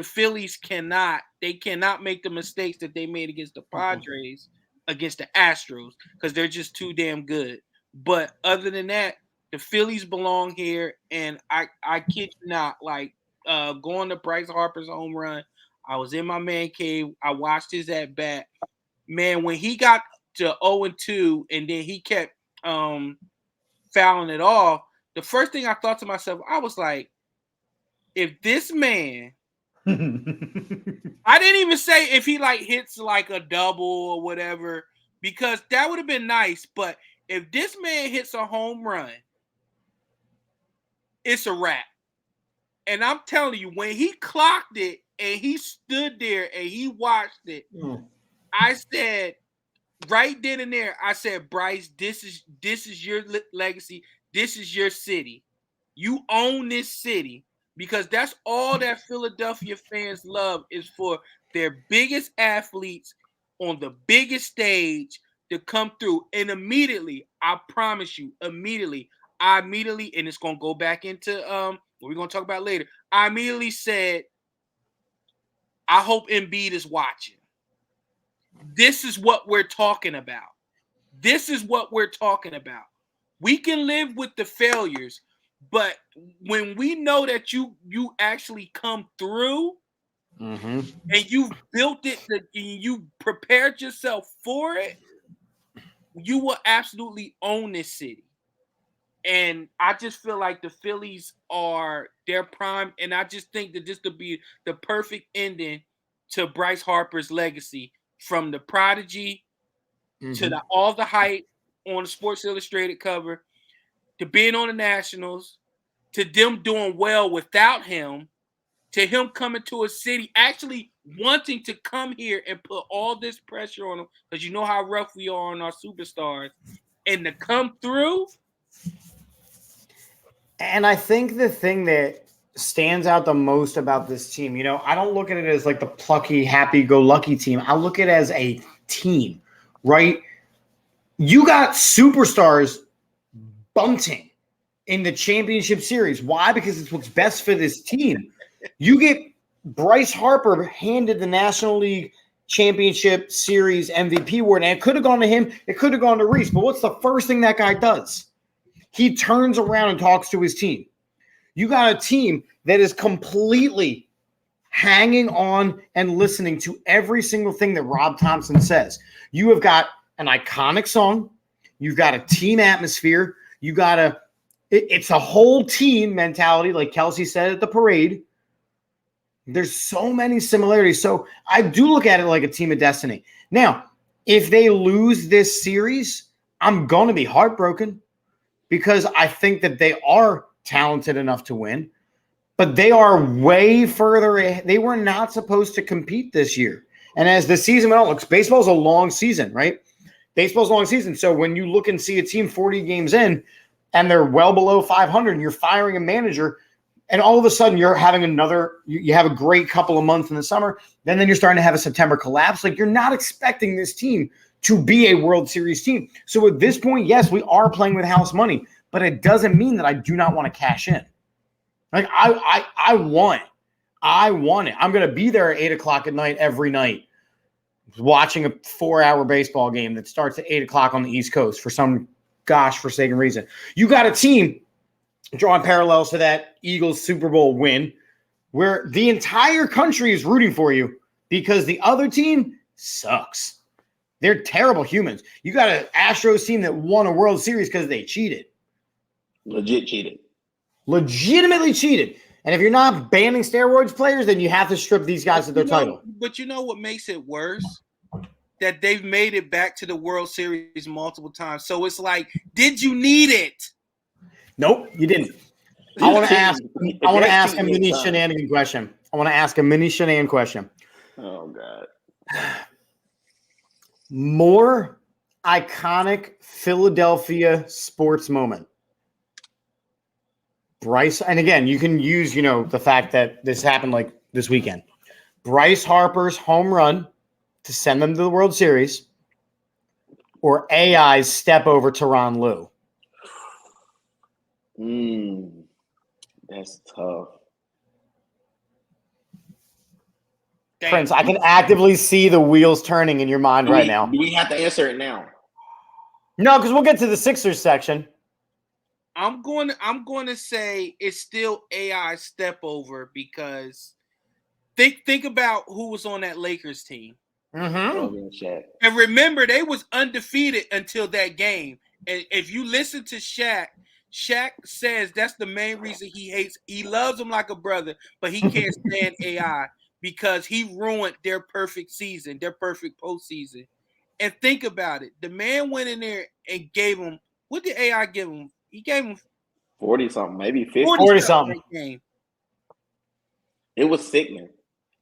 Phillies cannot make the mistakes that they made against the Padres against the Astros because they're just too damn good. But other than that, the Phillies belong here, and I kid you not, like going to Bryce Harper's home run, I was in my man cave, I watched his at bat. Man, when he got to 0-2 and then he kept fouling it off, the first thing I thought to myself, I was like, if this man, I didn't even say if he like hits like a double or whatever, because that would have been nice. But if this man hits a home run, it's a wrap. And I'm telling you, when he clocked it and he stood there and he watched it, I said right then and there, I said, Bryce, this is your legacy. This is your city. You own this city. Because that's all that Philadelphia fans love is for their biggest athletes on the biggest stage to come through. And immediately, I promise you, and it's going to go back into what we're going to talk about later. I immediately said, I hope Embiid is watching. This is what we're talking about. We can live with the failures, But when we know that you actually come through Mm-hmm. and you've built it, you prepared yourself for it, you will absolutely own this city. And I just feel like the Phillies are their prime, and I just think that this would be the perfect ending to Bryce Harper's legacy, from the prodigy to all the hype on the Sports Illustrated cover, to being on the Nationals, to them doing well without him, to him coming to a city, actually wanting to come here and put all this pressure on him, because you know how rough we are on our superstars, and to come through. And I think the thing that stands out the most about this team, you know, I don't look at it as like the plucky, happy-go-lucky team. I look at it as a team, right? You got superstars bunting in the championship series. Why? Because it's what's best for this team. You get Bryce Harper handed the National League Championship Series MVP award, and it could have gone to him. It could have gone to Reese. But what's the first thing that guy does? He turns around and talks to his team. You got a team that is completely hanging on and listening to every single thing that Rob Thompson says. You have got an iconic song. You've got a team atmosphere. You got it's a whole team mentality, like Kelsey said at the parade. There's so many similarities. So I do look at it like a team of destiny. Now, if they lose this series, I'm going to be heartbroken, because I think that they are talented enough to win, but they are way further ahead. They were not supposed to compete this year. And as the season went on, looks, baseball's a long season, right? Baseball's a long season. So when you look and see a team 40 games in and they're well below 500 and you're firing a manager, and all of a sudden you're having you have a great couple of months in the summer, then you're starting to have a September collapse. Like, you're not expecting this team to be a World Series team. So at this point, yes, we are playing with house money, but it doesn't mean that I do not want to cash in. Like, I want it. I want it. I'm going to be there at 8 o'clock at night every night, watching a 4-hour baseball game that starts at 8 o'clock on the East Coast for some gosh-forsaken reason. You got a team, drawing parallels to that Eagles Super Bowl win, where the entire country is rooting for you because the other team sucks. They're terrible humans. You got an Astros team that won a World Series because they cheated. Legit cheated. Legitimately cheated. And if you're not banning steroids players, then you have to strip these guys of their title. But you know what makes it worse? That they've made it back to the World Series multiple times. So it's like, did you need it? Nope, you didn't. I want to ask a mini shenanigan question. Oh, God. More iconic Philadelphia sports moment. Bryce, and again, you can use, the fact that this happened like this weekend. Bryce Harper's home run to send them to the World Series, or AI's step over Tyronn Lue. That's tough. Prince, I can actively see the wheels turning in your mind right now. Do we have to answer it now? No, because we'll get to the Sixers section. I'm going to say it's still AI step over, because think about who was on that Lakers team. Mm-hmm. And remember, they was undefeated until that game. And if you listen to Shaq says that's the main reason he loves him like a brother, but he can't stand AI because he ruined their perfect season, their perfect postseason. And think about it. The man went in there and gave him, what did AI give him? He gave him 40-something, maybe 50. 40-something. It was sickening.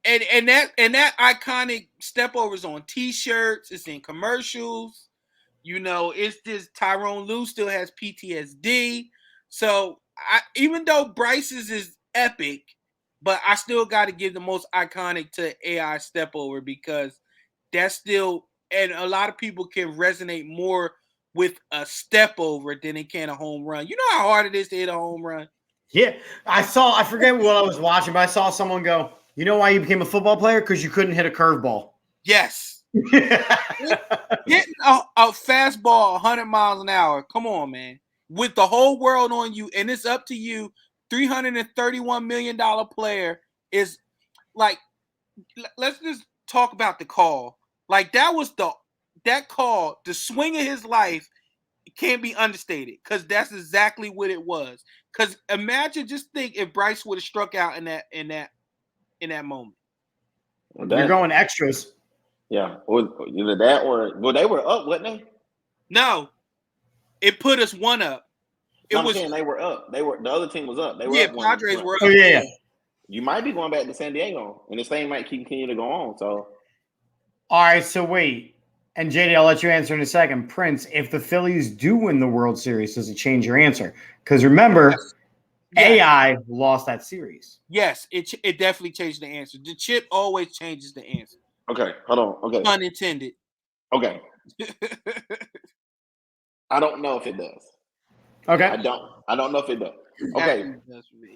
And that iconic step overs on T-shirts, it's in commercials. It's this Tyronn Lue still has PTSD. So even though Bryce's is epic, but I still got to give the most iconic to AI step over, because that's still, and a lot of people can resonate more with a step over than they can a home run. You know how hard it is to hit a home run? Yeah. I forget what I was watching, but I saw someone go, you know why you became a football player? Because you couldn't hit a curveball. Yes. Hitting a fastball 100 miles an hour. Come on, man. with the whole world on you, and it's up to you. $331 million player is like, let's just talk about the call. Like that call, the swing of his life can't be understated because that's exactly what it was. Because imagine, just think if Bryce would have struck out in that moment. You're going extras. Yeah, either that or they were up, wasn't they? No, it put us one up. I'm saying they were up. The other team was up. They were up. Padres were up. Oh yeah. You might be going back to San Diego, and this thing might continue to go on. So, all right. So wait, and JD, I'll let you answer in a second. Prince, if the Phillies do win the World Series, does it change your answer? Because remember, AI lost that series. Yes, it definitely changed the answer. The chip always changes the answer. Okay, hold on. Okay, pun intended. Okay, I don't know if it does. Okay, I don't know if it does. Okay,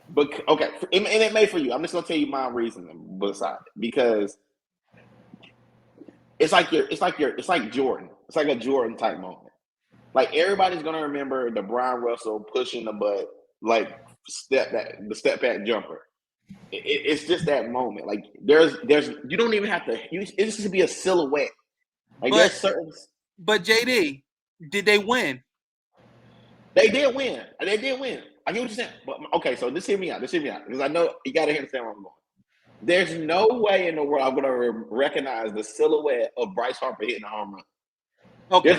but okay, and it may for you. I'm just gonna tell you my reasoning beside it, because it's like Jordan. It's like a Jordan type moment. Like everybody's gonna remember the Brian Russell pushing the butt, like the step back jumper. It's just that moment. Like there's you don't even have to. It's just be a silhouette. Like there's certain. But JD, did they win? They did win. I get what you're saying. But okay, so just hear me out. Because I know you got to understand where I'm going. There's no way in the world I'm going to recognize the silhouette of Bryce Harper hitting a home run. Okay.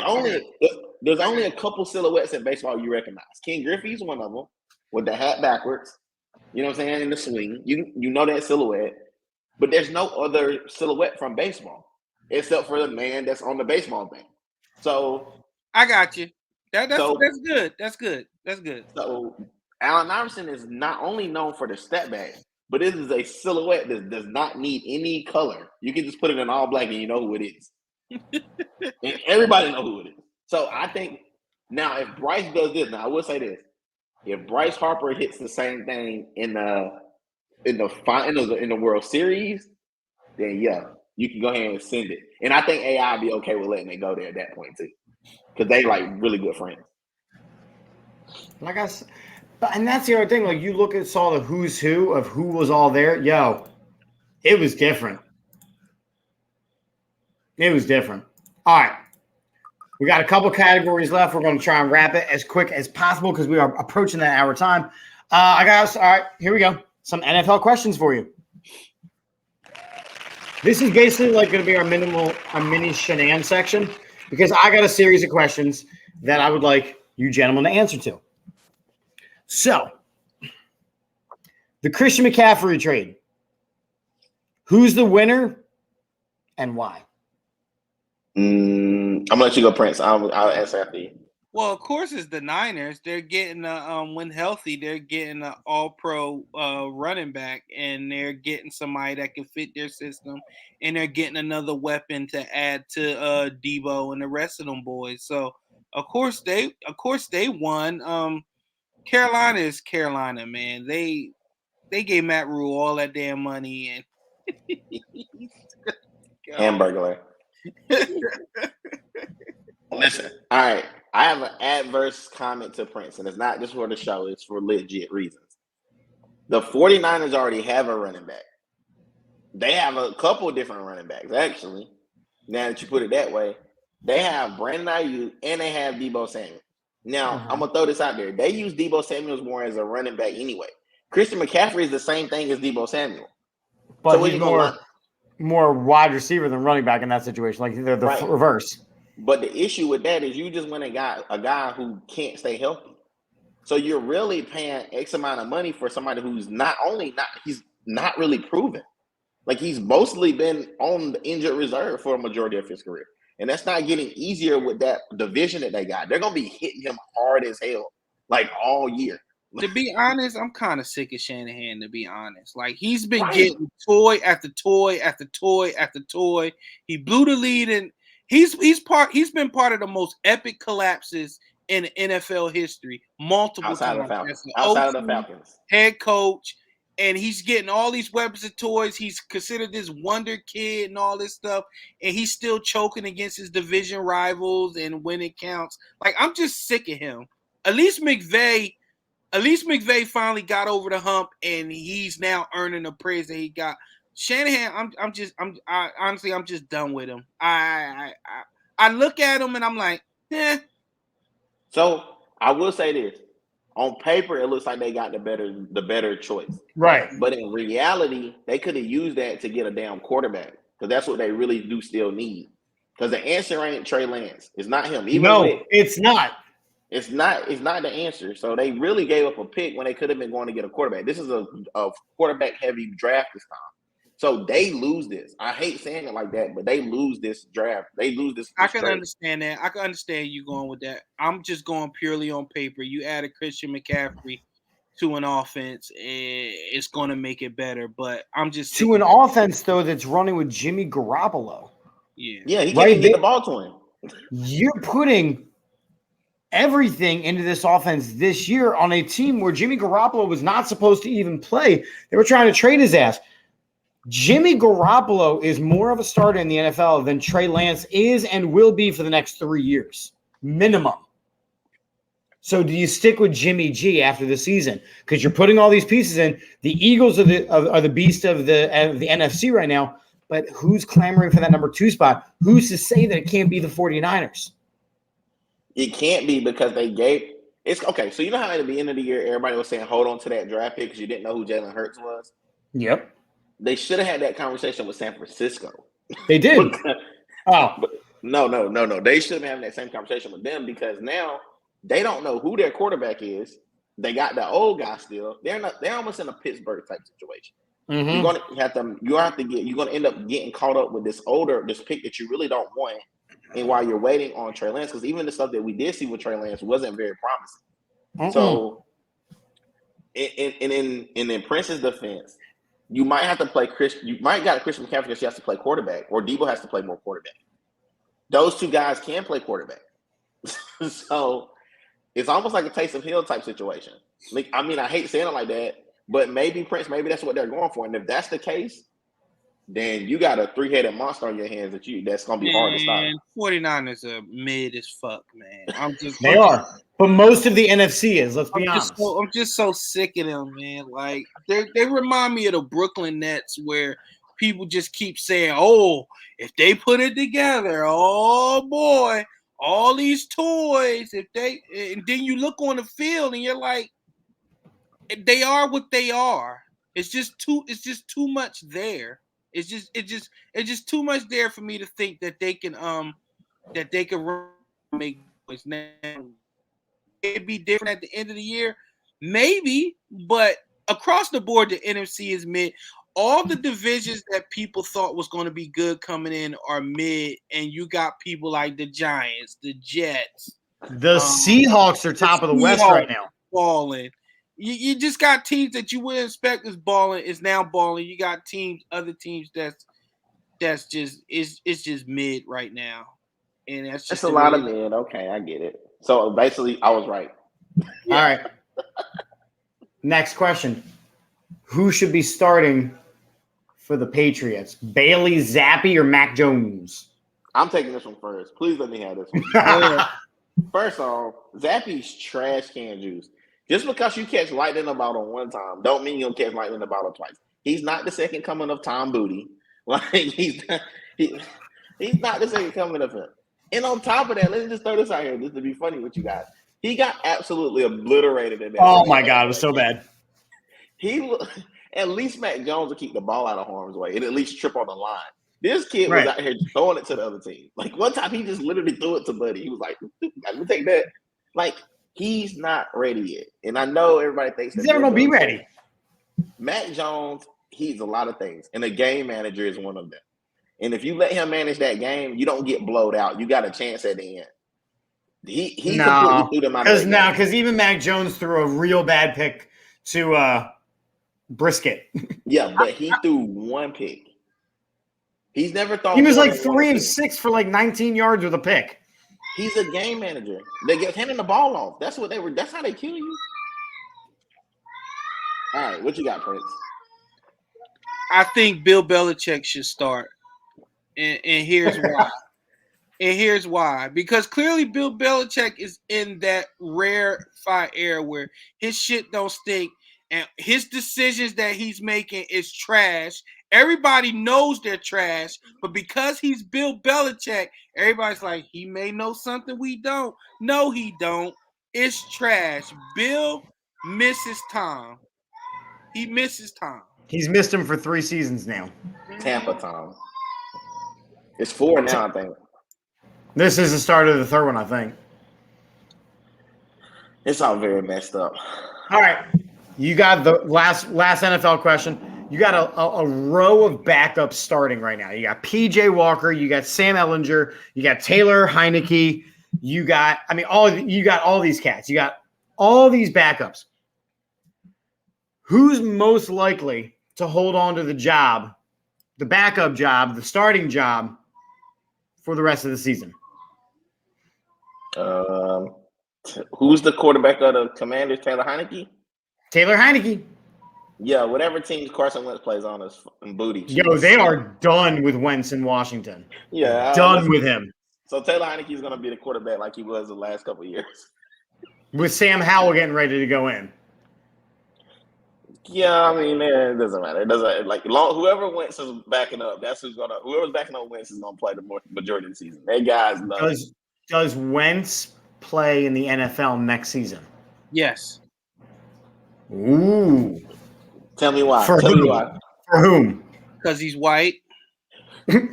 There's only a couple silhouettes in baseball you recognize. Ken Griffey's one of them with the hat backwards. You know what I'm saying? In the swing. You know that silhouette. But there's no other silhouette from baseball except for the man that's on the baseball thing. So I got you. That's good. That's good. So Allen Iverson is not only known for the step back, but it is a silhouette that does not need any color. You can just put it in all black and you know who it is. And everybody know who it is. So I think now if Bryce does this, now I will say this. If Bryce Harper hits the same thing in the World Series, then yeah, you can go ahead and send it. And I think AI will be okay with letting it go there at that point too. Because they like really good friends. Like I said, and that's the other thing. Like you saw the who's who of who was all there. Yo, it was different. All right. We got a couple categories left. We're going to try and wrap it as quick as possible because we are approaching that hour time. All right, here we go. Some NFL questions for you. This is basically like going to be our mini shenanigans section because I got a series of questions that I would like you gentlemen to answer to. So, the Christian McCaffrey trade. Who's the winner and why? I'm gonna let you go, Prince. I'll answer after you. Well, of course, it's the Niners. They're getting when healthy, they're getting an all-pro running back, and they're getting somebody that can fit their system, and they're getting another weapon to add to Debo and the rest of them boys. So, of course they won. Carolina is Carolina, man. They gave Matt Rule all that damn money and Hamburglar. Listen, all right. I have an adverse comment to Prince, and it's not just for the show, it's for legit reasons. The 49ers already have a running back. They have a couple of different running backs, actually. Now that you put it that way, they have Brandon Ayuk and they have Debo Samuel. Now, I'm going to throw this out there. They use Debo Samuel more as a running back anyway. Christian McCaffrey is the same thing as Debo Samuel. But so he's more wide receiver than running back in that situation. Like they're the reverse. But the issue with that is you just went and got a guy who can't stay healthy. So you're really paying X amount of money for somebody who's he's not really proven. Like he's mostly been on the injured reserve for a majority of his career. And that's not getting easier with that division that they got. They're going to be hitting him hard as hell, like all year. To be honest, I'm kind of sick of Shanahan, to be honest. Like, he's been getting toy after toy after toy after toy. He blew the lead, and he's been part of the most epic collapses in NFL history. Multiple times. Outside of the Falcons. Head coach. And he's getting all these weapons and toys. He's considered this wonder kid and all this stuff. And he's still choking against his division rivals and when it counts. Like, I'm just sick of him. at least McVay finally got over the hump, and he's now earning the praise that he got. Shanahan, honestly, I'm just done with him. I look at him and I'm like, eh. So I will say this: on paper, it looks like they got the better choice, Right? But in reality, they could have used that to get a damn quarterback because that's what they really do still need. Because the answer ain't Trey Lance. It's not him. It's not. It's not the answer. So they really gave up a pick when they could have been going to get a quarterback. This is a quarterback heavy draft this time. So they lose this. I hate saying it like that, but they lose this draft. They lose this. I can understand that. I can understand you going with that. I'm just going purely on paper. You added Christian McCaffrey to an offense, and it's going to make it better. But I'm just to an offense though that's running with Jimmy Garoppolo. Yeah, he can't get the ball to him. You're putting everything into this offense this year on a team where Jimmy Garoppolo was not supposed to even play. They were trying to trade his ass. Jimmy Garoppolo is more of a starter in the NFL than Trey Lance is and will be for the next 3 years, minimum. So do you stick with Jimmy G after the season? Because you're putting all these pieces in. The Eagles are the beast of the NFC right now, but who's clamoring for that number 2 spot? Who's to say that it can't be the 49ers? It can't be because they gave – it's okay. So you know how at the end of the year everybody was saying hold on to that draft pick because you didn't know who Jalen Hurts was? Yep. They should have had that conversation with San Francisco. They did. No. They should have been having that same conversation with them because now they don't know who their quarterback is. They got the old guy still. They're almost in a Pittsburgh type situation. Mm-hmm. You're gonna end up getting caught up with this pick that you really don't want. And while you're waiting on Trey Lance, because even the stuff that we did see with Trey Lance wasn't very promising. So in Prince's defense, you might have to play you might got Christian McCaffrey because he has to play quarterback, or Debo has to play more quarterback. Those two guys can play quarterback. So it's almost like a Taysom Hill type situation. Like, I mean, I hate saying it like that, but maybe Prince, that's what they're going for. And if that's the case, then you got a 3-headed monster on your hands that's gonna be hard to stop. 49ers are mid as fuck, man. They are. But most of the NFC is, let's be honest. I'm just so sick of them, man. Like they remind me of the Brooklyn Nets where people just keep saying, oh, if they put it together, oh boy, all these toys, and then you look on the field and you're like, they are what they are. It's just too much there. It's just too much there for me to think that they can make noise. Now it'd be different at the end of the year, maybe, but across the board the NFC is mid. All the divisions that people thought was going to be good coming in are mid, and you got people like the Giants, the Jets, the Seahawks are top of the West right now, balling. You just got teams that you wouldn't expect is balling is now balling. You got other teams that's just mid right now, and that's just a lot of mid. Okay, I get it. So basically, I was right. Yeah. All right. Next question: who should be starting for the Patriots? Bailey Zappi or Mac Jones? I'm taking this one first. Please let me have this one. First off, Zappi's trash can juice. Just because you catch lightning in a bottle one time, don't mean you'll catch lightning in a bottle twice. He's not the second coming of Tom Booty. Like he's not the second coming of him. And on top of that, let's just throw this out here just to be funny with you guys. He got absolutely obliterated in that. Oh my God, it was so bad. At least Mac Jones will keep the ball out of harm's way and at least trip on the line. This kid was out here throwing it to the other team. Like one time he just literally threw it to Buddy. He was like, "Let me take that." Like he's not ready yet. And I know everybody thinks he's never gonna be ready. Mac Jones, he's a lot of things, and a game manager is one of them. And if you let him manage that game, you don't get blowed out. You got a chance at the end. He completely threw them out of that because even Mac Jones threw a real bad pick to Brisket. Yeah, but he threw one pick. He's never thrown. He was like 3 and 6 for like 19 yards with a pick. He's a game manager. They get handing the ball off. That's what they were. That's how they kill you. All right, what you got, Prince? I think Bill Belichick should start, and here's why. And here's why. Because clearly Bill Belichick is in that rarefied air where his shit don't stink and his decisions that he's making is trash. Everybody knows they're trash, but because he's Bill Belichick, everybody's like, he may know something we don't. No, he don't. It's trash. Bill misses Tom. He misses Tom. He's missed him for 3 seasons now. Tampa Tom. It's 4 now, I think. This is the start of the 3rd one, I think. It's all very messed up. All right. You got the last NFL question. You got a row of backups starting right now. You got PJ Walker, you got Sam Ellinger, you got Taylor Heineke, you got all these cats. You got all these backups. Who's most likely to hold on to the job, the backup job, the starting job for the rest of the season? Who's the quarterback of the Commanders? Taylor Heineke? Taylor Heineke. Yeah, whatever team Carson Wentz plays on is booty. Yo, they are done with Wentz in Washington. Yeah. Done with him. So Taylor Heineke is going to be the quarterback like he was the last couple of years. With Sam Howell getting ready to go in. Yeah, I mean, it doesn't matter. It doesn't whoever Wentz is backing up. That's whoever's backing up Wentz is gonna play the majority of the season. That guy's nuts. Does Wentz play in the NFL next season? Yes. Ooh. Tell me why. For whom? Because he's white. This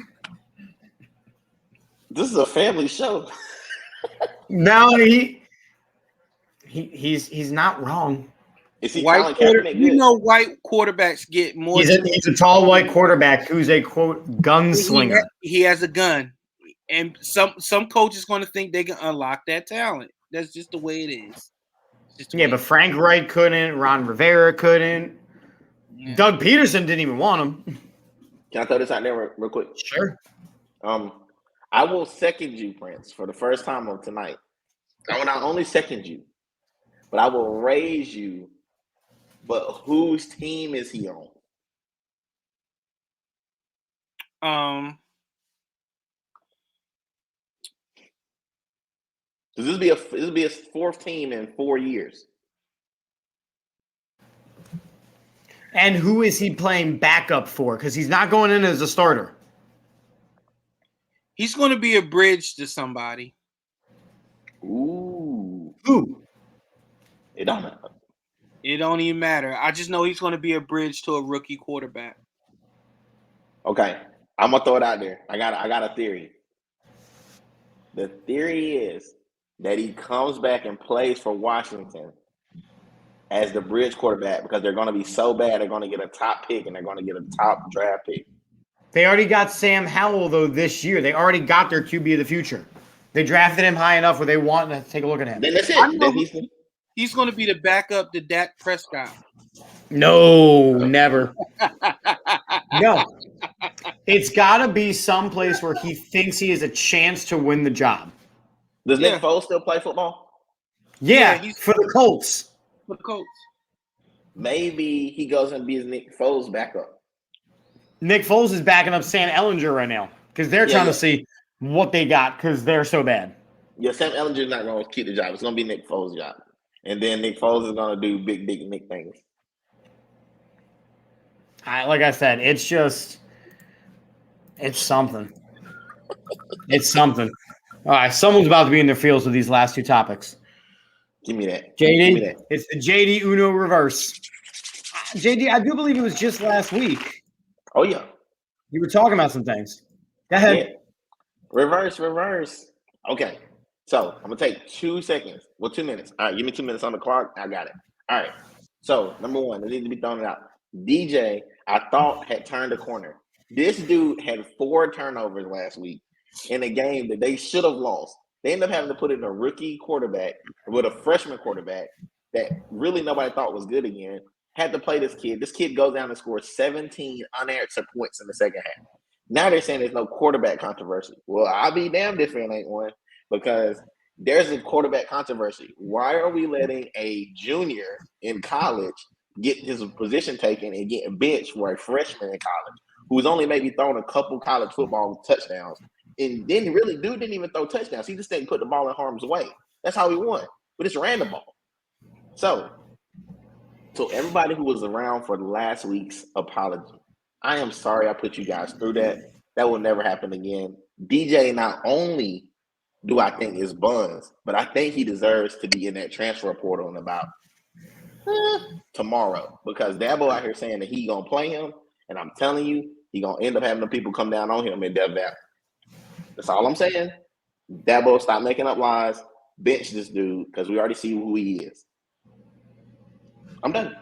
is a family show. No, he's not wrong. Is he white white quarterbacks get more. He's a tall white quarterback who's a quote gunslinger. He has a gun, and some coaches going to think they can unlock that talent. That's just the way it is. Yeah, but Frank Reich couldn't. Ron Rivera couldn't. Yeah. Doug Peterson didn't even want him. Can I throw this out there real quick? Sure. I will second you, Prince, for the first time of tonight. I will not only second you, but I will raise you. But whose team is he on? This will be a 4th team in 4 years. And who is he playing backup for? Because he's not going in as a starter. He's going to be a bridge to somebody. Ooh. Who? It don't matter. It don't even matter. I just know he's going to be a bridge to a rookie quarterback. Okay, I'm gonna throw it out there. I got a theory. The theory is that he comes back and plays for Washington as the bridge quarterback because they're going to be so bad they're going to get a top pick and they're going to get a top draft pick. They already got Sam Howell though this year. They already got their QB of the future. They drafted him high enough where they want to take a look at him. Then that's it. He's going to be the backup to Dak Prescott. No, never. No. It's got to be someplace where he thinks he has a chance to win the job. Does Nick Foles still play football? Yeah, he's for the Colts. For the Colts. Maybe he goes and be Nick Foles' backup. Nick Foles is backing up Sam Ellinger right now because they're trying to see what they got because they're so bad. Yeah, Sam Ellinger's not going to keep the job. It's going to be Nick Foles' job. And then Nick Foles is going to do big Nick things. Like I said, it's something. It's something. All right, someone's about to be in their fields with these last 2 topics. Give me that. JD, Give me that. It's the JD Uno reverse. JD, I do believe it was just last week. Oh, yeah. You were talking about some things. Go ahead. Yeah. Reverse. Okay. So I'm going to take 2 seconds. Well, 2 minutes. All right, give me 2 minutes on the clock. I got it. All right. So, number 1, it needs to be thrown out. DJ, I thought, had turned a corner. This dude had 4 turnovers last week in a game that they should have lost. They ended up having to put in a rookie quarterback with a freshman quarterback that really nobody thought was good again. Had to play this kid. This kid goes down and scores 17 unanswered points in the second half. Now they're saying there's no quarterback controversy. Well, I'll be damned if it ain't one because there's a quarterback controversy. Why are we letting a junior in college get his position taken and get benched for a freshman in college who's only maybe thrown a couple college football touchdowns And then really, dude didn't even throw touchdowns. He just didn't put the ball in harm's way. That's how he won. But it's ran the ball. So everybody who was around for last week's apology, I am sorry I put you guys through that. That will never happen again. DJ, not only do I think is buns, but I think he deserves to be in that transfer portal in about tomorrow, because Dabo out here saying that he gonna play him, and I'm telling you, he gonna end up having the people come down on him in Death Valley. That's all I'm saying. Dabo, stop making up lies. Bench this dude, because we already see who he is. I'm done.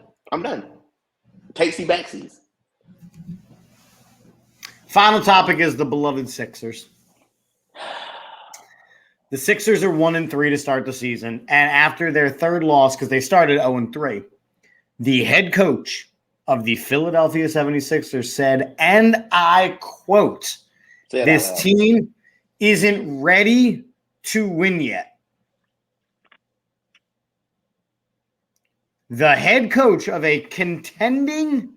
Takesy backsies. Final topic is the beloved Sixers. The Sixers are 1-3 to start the season, and after their third loss, because they started 0-3, the head coach of the Philadelphia 76ers said, and I quote, "This team isn't ready to win yet." The head coach of a contending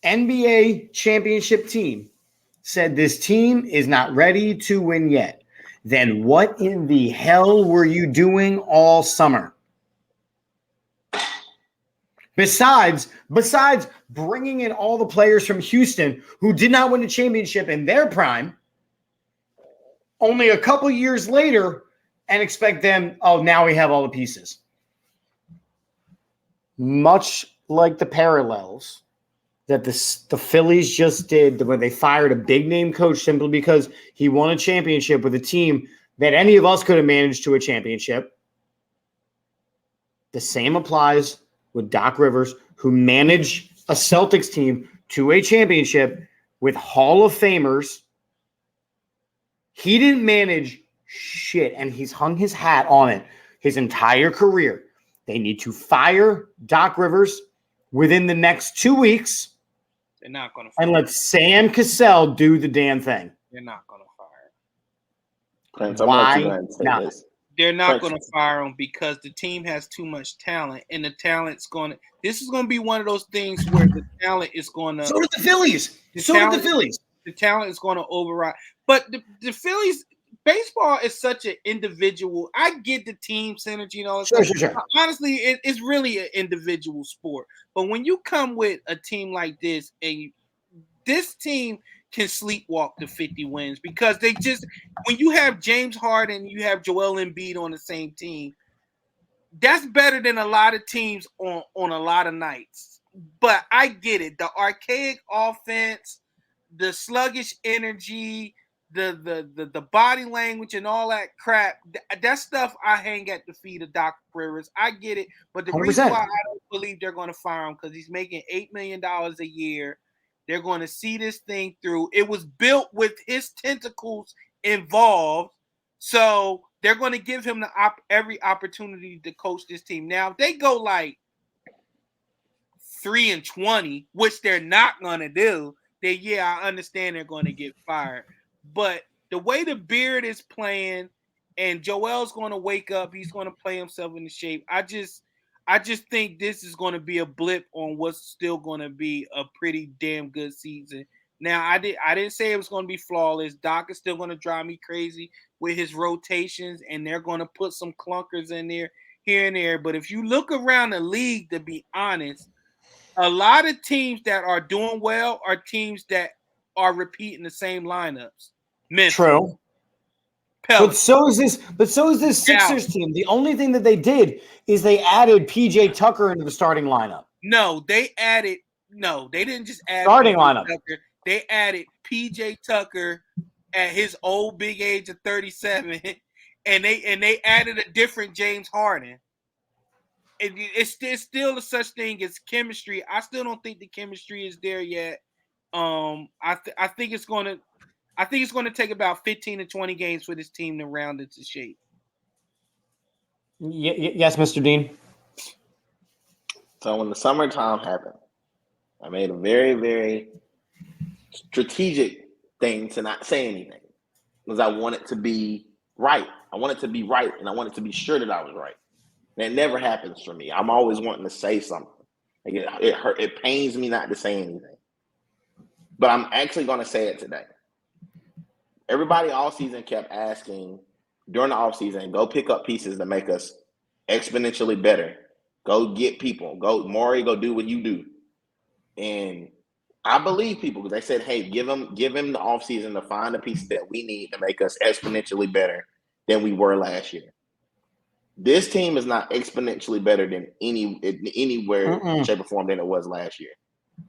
NBA championship team said this team is not ready to win yet. Then what in the hell were you doing all summer? Besides bringing in all the players from Houston who did not win a championship in their prime, only a couple years later, and expect them, oh, now we have all the pieces. Much like the parallels that the Phillies just did when they fired a big-name coach simply because he won a championship with a team that any of us could have managed to a championship. The same applies with Doc Rivers, who managed a Celtics team to a championship with Hall of Famers. He didn't manage shit, and he's hung his hat on it his entire career. They need to fire Doc Rivers within the next 2 weeks. They're not going to fire him. And let Sam Cassell do the damn thing. They're not going to fire him. Why not? They're not going to fire him because the team has too much talent, and the talent's going to – this is going to be one of those things where the talent is going to – So did the Phillies. The talent is going to override. But the Phillies – baseball is such an individual. I get the team synergy and all that stuff. Sure. Honestly, it's really an individual sport. But when you come with a team like this, and this team can sleepwalk to 50 wins because they just – when you have James Harden, you have Joel Embiid on the same team, that's better than a lot of teams on a lot of nights. But I get it. The archaic offense, the sluggish energy – the body language and all that crap, that stuff I hang at the feet of Doc Rivers. I get it, but the 100%. Reason why I don't believe they're going to fire him because he's making $8 million a year. They're going to see this thing through. It was built with his tentacles involved, so they're going to give him every opportunity to coach this team. Now, if they go like 3-20, which they're not going to do, then yeah, I understand they're going to get fired. But the way the Beard is playing and Joel's going to wake up, he's going to play himself into shape. I just think this is going to be a blip on what's still going to be a pretty damn good season. Now, I didn't say it was going to be flawless. Doc is still going to drive me crazy with his rotations, and they're going to put some clunkers in there here and there. But if you look around the league, to be honest, a lot of teams that are doing well are teams that are repeating the same lineups. Memphis, true. Pelicans. But so is this Sixers team. The only thing that they did is they added PJ Tucker into the starting lineup. They didn't just add starting lineup. Tucker. They added PJ Tucker at his old big age of 37, and they added a different James Harden. It's still such thing as chemistry. I still don't think the chemistry is there yet. I think it's going to take about 15 to 20 games for this team to round into shape. Yes, Mr. Dean. So when the summertime happened, I made a very, very strategic thing to not say anything because I want it to be right. I want it to be right, and I want it to be sure that I was right. And it never happens for me. I'm always wanting to say something. Like it pains me not to say anything. But I'm actually going to say it today. everybody all season kept asking during the offseason, go pick up pieces to make us exponentially better. Go get people. Go, Maury, go do what you do. And I believe people because they said, hey, give him the offseason to find the pieces that we need to make us exponentially better than we were last year. This team is not exponentially better than anywhere, shape, or form than it was last year.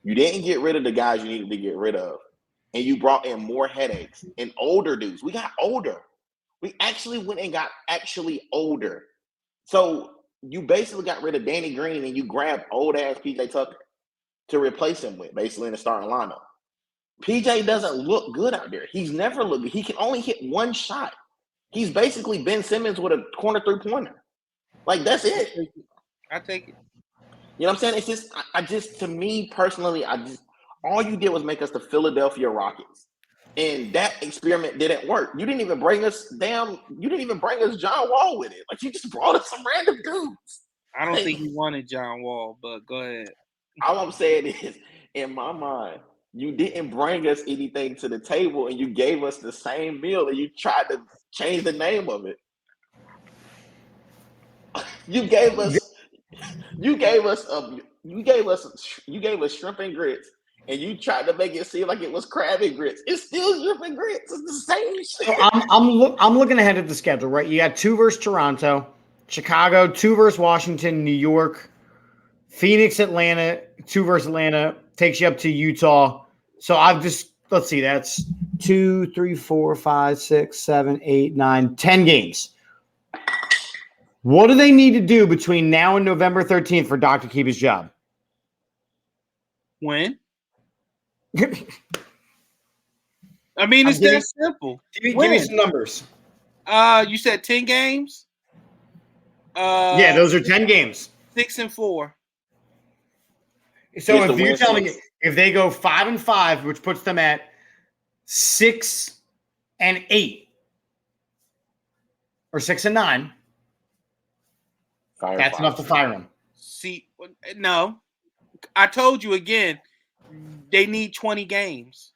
You didn't get rid of the guys you needed to get rid of, and you brought in more headaches and older dudes. We got older. We actually went and got older. So you basically got rid of Danny Green and you grabbed old-ass PJ Tucker to replace him with, basically in the starting lineup. PJ doesn't look good out there. He's never looked good. He can only hit one shot. He's basically Ben Simmons with a corner three-pointer. Like, that's it. I take it. You know what I'm saying? It's just, to me personally, all you did was make us the Philadelphia Rockets. And that experiment didn't work. You didn't even bring us John Wall with it. Like, you just brought us some random dudes. I don't think he wanted John Wall, but go ahead. All I'm saying is, in my mind, you didn't bring us anything to the table, and you gave us the same meal, and you tried to change the name of it. You gave us shrimp and grits, and you tried to make it seem like it was crab and grits. It's still shrimp and grits. It's the same shit. So I'm looking ahead at the schedule, right? You got 2 versus Toronto, Chicago, 2 versus Washington, New York, Phoenix, Atlanta, 2 versus Atlanta, takes you up to Utah. So let's see, that's 2, 3, 4, 5, 6, 7, 8, 9, 10 games. What do they need to do between now and November 13th for Doc to keep his job? When? I mean, it's that simple. Give me some numbers. You said 10 games? Yeah, those are 10 games. 6-4. So if you're telling me if they go 5-5, which puts them at 6-8 or 6-9, that's enough to fire him. See, no, I told you again, they need 20 games.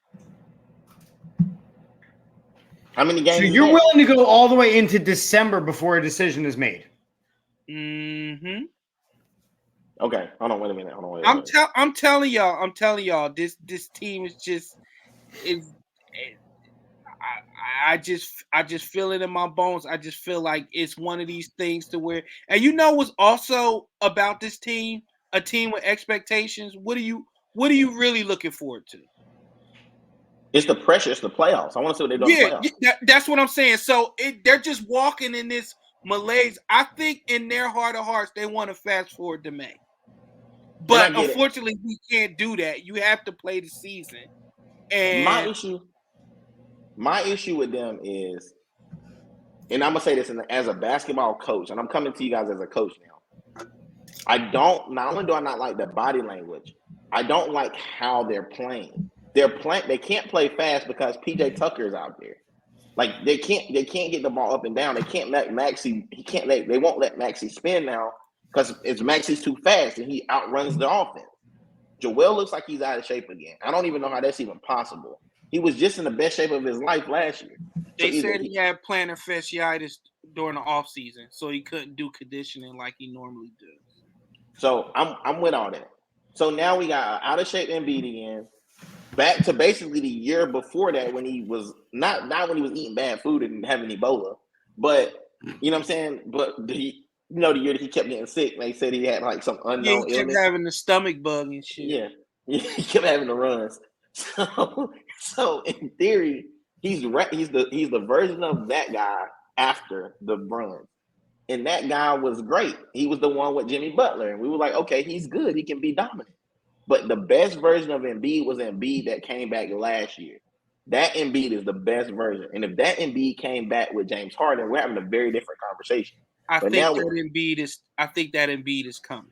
How many games? So you're willing to go all the way into December before a decision is made? Mm-hmm. Okay, hold on. Wait a minute. I'm telling y'all, this team is just I just feel it in my bones. I just feel like it's one of these things to where, and you know what's also about this team, a team with expectations. What are you really looking forward to? It's the pressure. It's the playoffs. I want to see what they do in the playoffs. That's what I'm saying. So they're just walking in this malaise. I think in their heart of hearts, they want to fast forward to May. But unfortunately, we can't do that. You have to play the season. And my issue with them is, and I'm gonna say this as a basketball coach, and I'm coming to you guys as a coach now. Not only do I not like the body language, I don't like how they're playing. They can't play fast because PJ Tucker is out there. Like they can't get the ball up and down. They can't let Maxey. They won't let Maxey spin now because Maxey's too fast and he outruns the offense. Joel looks like he's out of shape again. I don't even know how that's even possible. He was just in the best shape of his life last year. They said he had plantar fasciitis during the offseason, so he couldn't do conditioning like he normally does. So I'm with all that. So now we got out of shape Embiid again. Back to basically the year before that when he was not when he was eating bad food and having Ebola, but you know what I'm saying? But the year that he kept getting sick, they said he had like some unknown illness. He kept having the stomach bug and shit. Yeah, he kept having the runs. So in theory, he's the version of that guy after the run. And that guy was great. He was the one with Jimmy Butler. And we were like, okay, he's good. He can be dominant. But the best version of Embiid was Embiid that came back last year. That Embiid is the best version. And if that Embiid came back with James Harden, we're having a very different conversation. I think that Embiid is coming.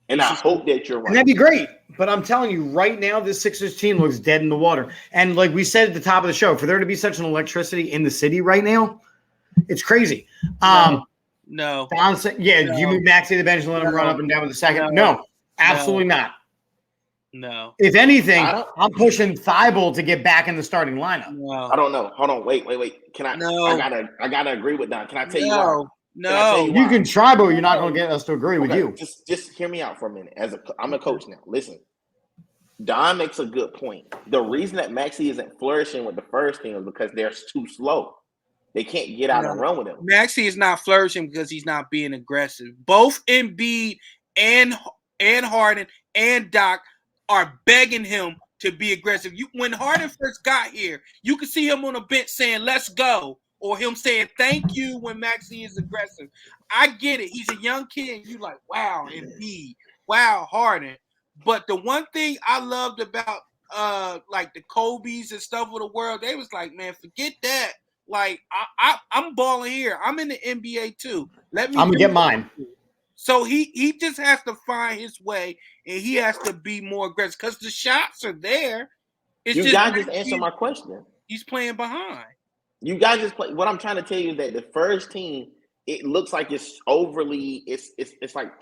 And I hope that you're right. And that'd be great. But I'm telling you, right now, this Sixers team looks dead in the water. And like we said at the top of the show, for there to be such an electricity in the city right now, it's crazy. No. Do you move Maxey to the bench and let him run up and down with the second? No, absolutely not. No. If anything, I'm pushing Thibault to get back in the starting lineup. No. I don't know. Hold on. Wait. Can I? No. I gotta agree with Don. Can I tell you why? No. You can try, but you're not going to get us to agree with you. Just hear me out for a minute. I'm a coach now. Listen, Don makes a good point. The reason that Maxey isn't flourishing with the first team is because they're too slow. They can't get out and run with him. Maxey is not flourishing because he's not being aggressive. Both Embiid and Harden and Doc are begging him to be aggressive. When Harden first got here, you could see him on a bench saying, "Let's go," or him saying, "Thank you" when Maxey is aggressive. I get it. He's a young kid. And you like, wow, Embiid, wow, Harden. But the one thing I loved about like the Kobe's and stuff of the world, they was like, man, forget that. Like I'm balling here. I'm in the NBA too. I'm gonna get mine. So he just has to find his way, and he has to be more aggressive because the shots are there. You guys just answer my question. He's playing behind. You guys just play. What I'm trying to tell you is that the first team, it looks like it's overly. It's like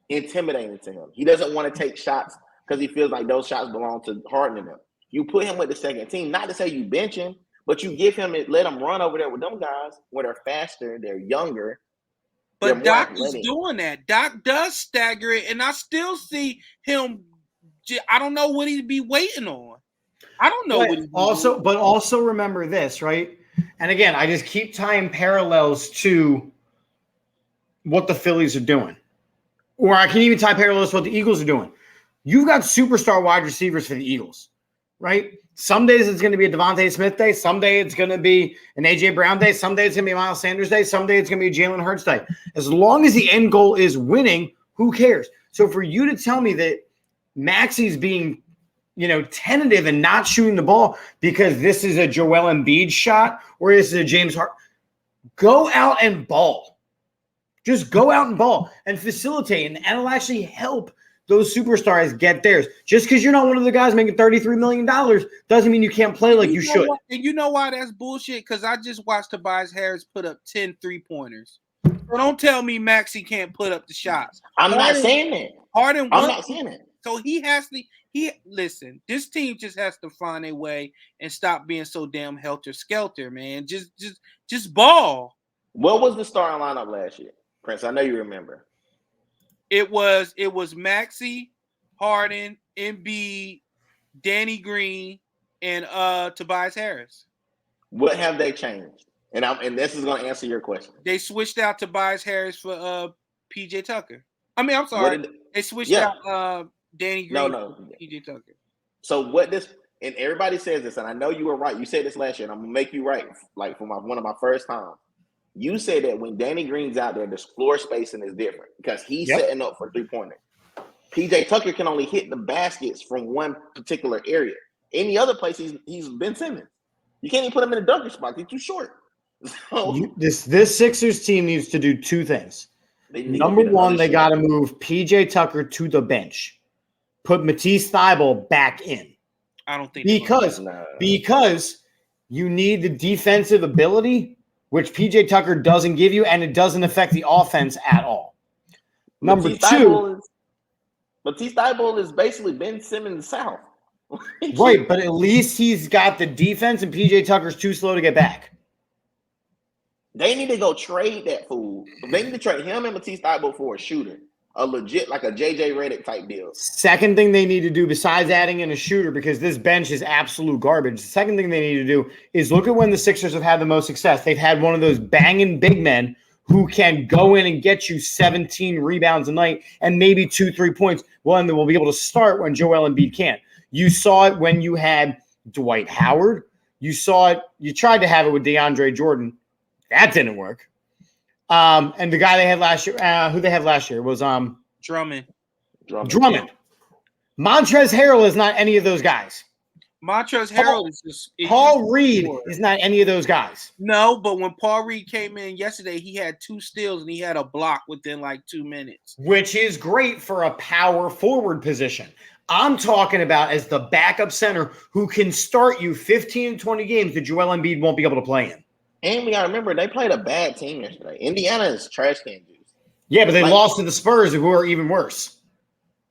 intimidating to him. He doesn't want to take shots because he feels like those shots belong to Harden and them. You put him with the second team, not to say you bench him, but you give him let him run over there with them guys where they're faster, they're younger. But Doc is doing that. Doc does stagger it, and I still see him. I don't know what he'd be waiting on. I don't know. But also remember this, right? And again, I just keep tying parallels to what the Phillies are doing. Or I can even tie parallels to what the Eagles are doing. You've got superstar wide receivers for the Eagles, right? Some days it's going to be a Devontae Smith day. Some day it's going to be an A.J. Brown day. Some day it's going to be a Miles Sanders day. Some day it's going to be a Jalen Hurts day. As long as the end goal is winning, who cares? So for you to tell me that Maxey's being, tentative and not shooting the ball because this is a Joel Embiid shot or this is a James Harden, go out and ball. Just go out and ball and facilitate, and it'll actually help those superstars get theirs. Just because you're not one of the guys making $33 million doesn't mean you can't play like you should. And you know why that's bullshit? Because I just watched Tobias Harris put up 10 3-pointers. So don't tell me Maxey can't put up the shots. I'm not saying that. I'm not saying it. So he has to. Listen. This team just has to find a way and stop being so damn helter skelter, man. Just ball. What was the starting lineup last year, Prince? I know you remember. It was Maxey, Harden, Embiid, Danny Green, and Tobias Harris. What have they changed? And this is going to answer your question. They switched out Tobias Harris for PJ Tucker. I mean, I'm sorry. They switched out Danny Green for PJ Tucker. So and everybody says this, and I know you were right. You said this last year, and I'm gonna make you right. Like for one of my first times, you said that when Danny Green's out there, the floor spacing is different because he's setting up for 3-pointer. PJ Tucker can only hit the baskets from one particular area. Any other place, he's Ben Simmons. You can't even put him in a dunker spot. He's too short. So, this Sixers team needs to do two things. Number one, they got to move PJ Tucker to the bench. Put Matisse Thybulle back in. I don't think because you need the defensive ability, which PJ Tucker doesn't give you, and it doesn't affect the offense at all. Number two, Matisse Thybulle is basically Ben Simmons South. Right, but at least he's got the defense, and PJ Tucker's too slow to get back. They need to go trade that fool. They need to trade him and Matisse Thybulle for a shooter. A legit, like a JJ Redick type deal. Second thing they need to do, besides adding in a shooter, because this bench is absolute garbage, the second thing they need to do is look at when the Sixers have had the most success. They've had one of those banging big men who can go in and get you 17 rebounds a night and maybe 2-3 points. Well, and then we'll be able to start when Joel Embiid can't. You saw it when you had Dwight Howard. You saw it. You tried to have it with DeAndre Jordan. That didn't work. And the guy they had last year, who they had last year was Drummond. Montrezl Harrell is not any of those guys. Montrezl Harrell is just Paul Reed is not any of those guys. No, but when Paul Reed came in yesterday, he had 2 steals and he had a block within like 2 minutes, which is great for a power forward position. I'm talking about as the backup center who can start you 15 and 20 games that Joel Embiid won't be able to play in. And we got to remember, they played a bad team yesterday. Indiana is trash can juice. Yeah, but they lost to the Spurs, who are even worse.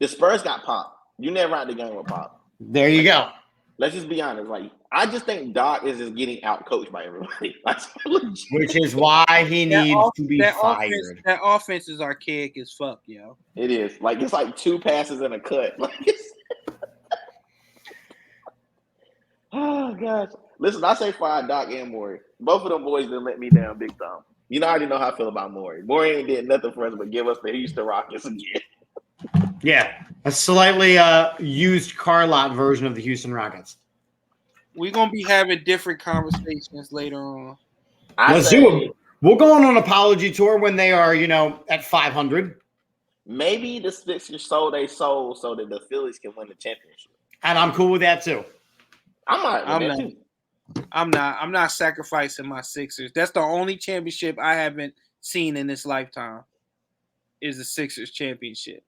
The Spurs got popped. You never had the game with Pop. There you go. Let's just be honest. Like, I just think Doc is just getting out coached by everybody. Which is why he needs to be fired. That offense is archaic as fuck, yo. It is. Like, it's like 2 passes and a cut. Like, oh gosh. Listen, I say fire Doc and Maury. Both of them boys didn't let me down big time. You know, I already know how I feel about Maury. Maury ain't did nothing for us but give us the Houston Rockets again. Yeah, a slightly used car lot version of the Houston Rockets. We're gonna be having different conversations later on. Let's do it. We'll go on an apology tour when they are, at 500. Maybe the Sixers sold their soul so that the Phillies can win the championship. And I'm cool with that too. I'm not sacrificing my Sixers. That's the only championship I haven't seen in this lifetime. Is the Sixers championship.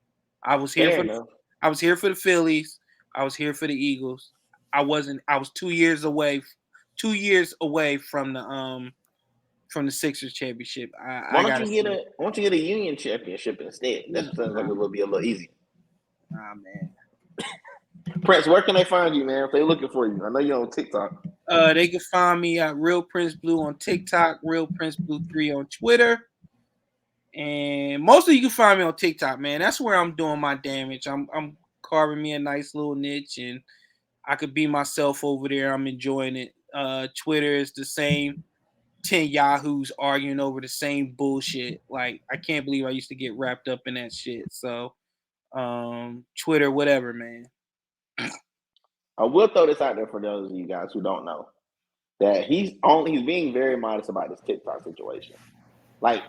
I was here for the Phillies. I was here for the Eagles. I was 2 years away from the Sixers championship. Why don't you get a Union championship instead? That sounds like it would be a little easier. Nah, man. Prince, where can they find you, man? If they're looking for you, I know you're on TikTok. They can find me at Real Prince Blue on TikTok, Real Prince Blue 3 on Twitter. And mostly you can find me on TikTok, man. That's where I'm doing my damage. I'm carving me a nice little niche, and I could be myself over there. I'm enjoying it. Twitter is the same 10 yahoos arguing over the same bullshit. Like, I can't believe I used to get wrapped up in that shit. So, Twitter, whatever, man. I will throw this out there for those of you guys who don't know that he's being very modest about this TikTok situation. Like,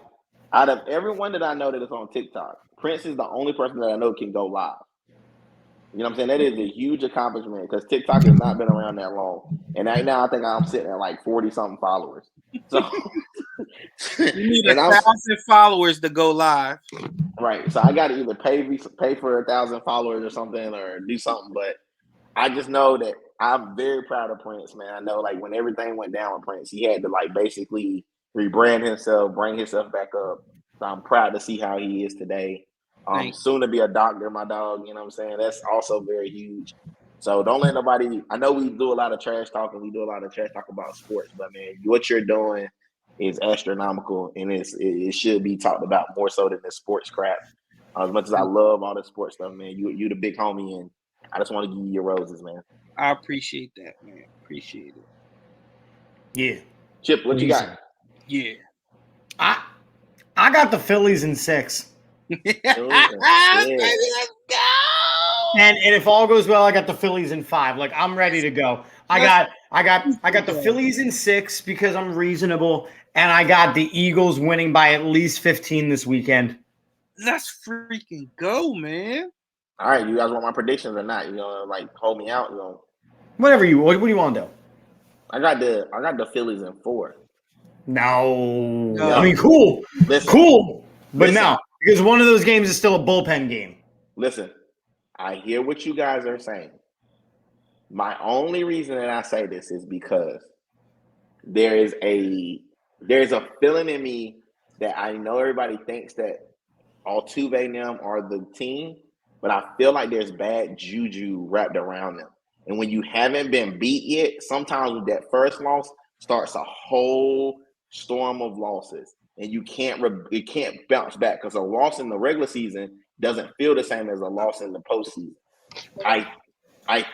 out of everyone that I know that is on TikTok, Prince is the only person that I know can go live. You know what I'm saying? That is a huge accomplishment because TikTok has not been around that long. And right now, I think I'm sitting at like 40-something followers. So you need 1,000 followers to go live. Right. So I got to either pay for 1,000 followers or something or do something. But I just know that I'm very proud of Prince, man. I know, like, when everything went down with Prince, he had to, like, basically rebrand himself, bring himself back up. So I'm proud to see how he is today. Soon to be a doctor, my dog. You know what I'm saying? That's also very huge. So don't let nobody – I know we do a lot of trash talk and we do a lot of trash talk about sports, but, man, what you're doing is astronomical, and it should be talked about more so than this sports crap. As much as I love all the sports stuff, man, you the big homie, and I just want to give you your roses, man. I appreciate that, man. Appreciate it. Yeah. Chip, what you got? Yeah. I got the Phillies in 6. Baby, let's go. And if all goes well, I got the Phillies in 5. Like, I'm ready to go. I got the Phillies in 6 because I'm reasonable, and I got the Eagles winning by at least 15 this weekend. Let's freaking go, man. All right, you guys want my predictions or not? You know, like, hold me out. You know, what do you want to do? I got the Phillies in 4. No. I mean, cool. Cool. But no, because one of those games is still a bullpen game. Listen, I hear what you guys are saying. My only reason that I say this is because there's a feeling in me that I know everybody thinks that Altuve and them are the team, but I feel like there's bad juju wrapped around them. And when you haven't been beat yet, sometimes that first loss starts a whole storm of losses, and you can't bounce back because a loss in the regular season doesn't feel the same as a loss in the postseason. I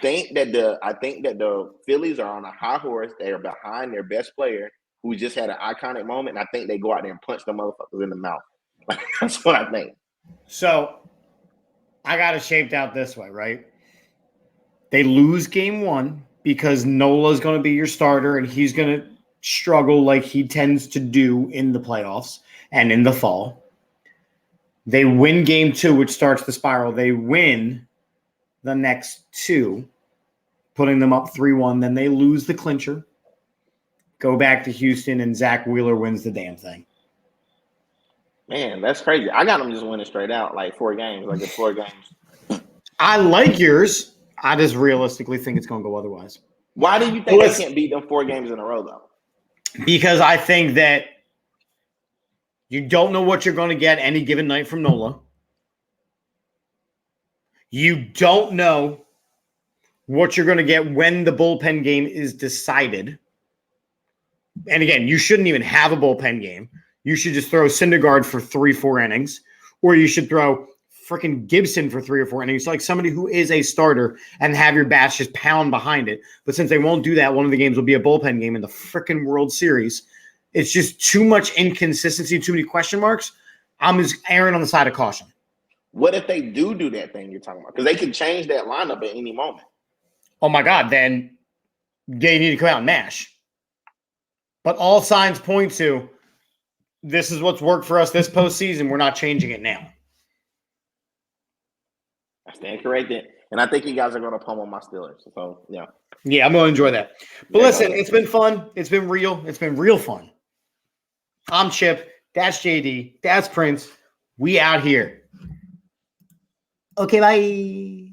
think that the Phillies are on a high horse. They are behind their best player who just had an iconic moment, and I think they go out there and punch the motherfuckers in the mouth. That's what I think. So I got it shaped out this way, right? They lose game 1 because Nola's going to be your starter, and he's going to struggle like he tends to do in the playoffs and in the fall. They win game 2, which starts the spiral. They win the next 2, putting them up 3-1. Then they lose the clincher, go back to Houston, and Zach Wheeler wins the damn thing. Man, that's crazy. I got them just winning straight out, like 4 games. Like it's 4 games. I like yours. I just realistically think it's going to go otherwise. Why do you think they can't beat them 4 games in a row, though? Because I think that you don't know what you're going to get any given night from Nola. You don't know what you're going to get when the bullpen game is decided. And again, you shouldn't even have a bullpen game. You should just throw Syndergaard for 3-4 innings, or you should throw freaking Gibson for 3 or 4 innings, like somebody who is a starter, and have your bats just pound behind it. But since they won't do that, one of the games will be a bullpen game in the freaking World Series. It's just too much inconsistency, too many question marks. I'm just erring on the side of caution. What if they do that thing you're talking about? Because they can change that lineup at any moment. Oh, my God, then they need to come out and mash. But all signs point to this is what's worked for us this postseason. We're not changing it now. I stand corrected. And I think you guys are going to pummel my Steelers. So, yeah. Yeah, I'm going to enjoy that. But listen, it's been fun. It's been real. It's been real fun. I'm Chip. That's JD. That's Prince. We out here. Okay, bye.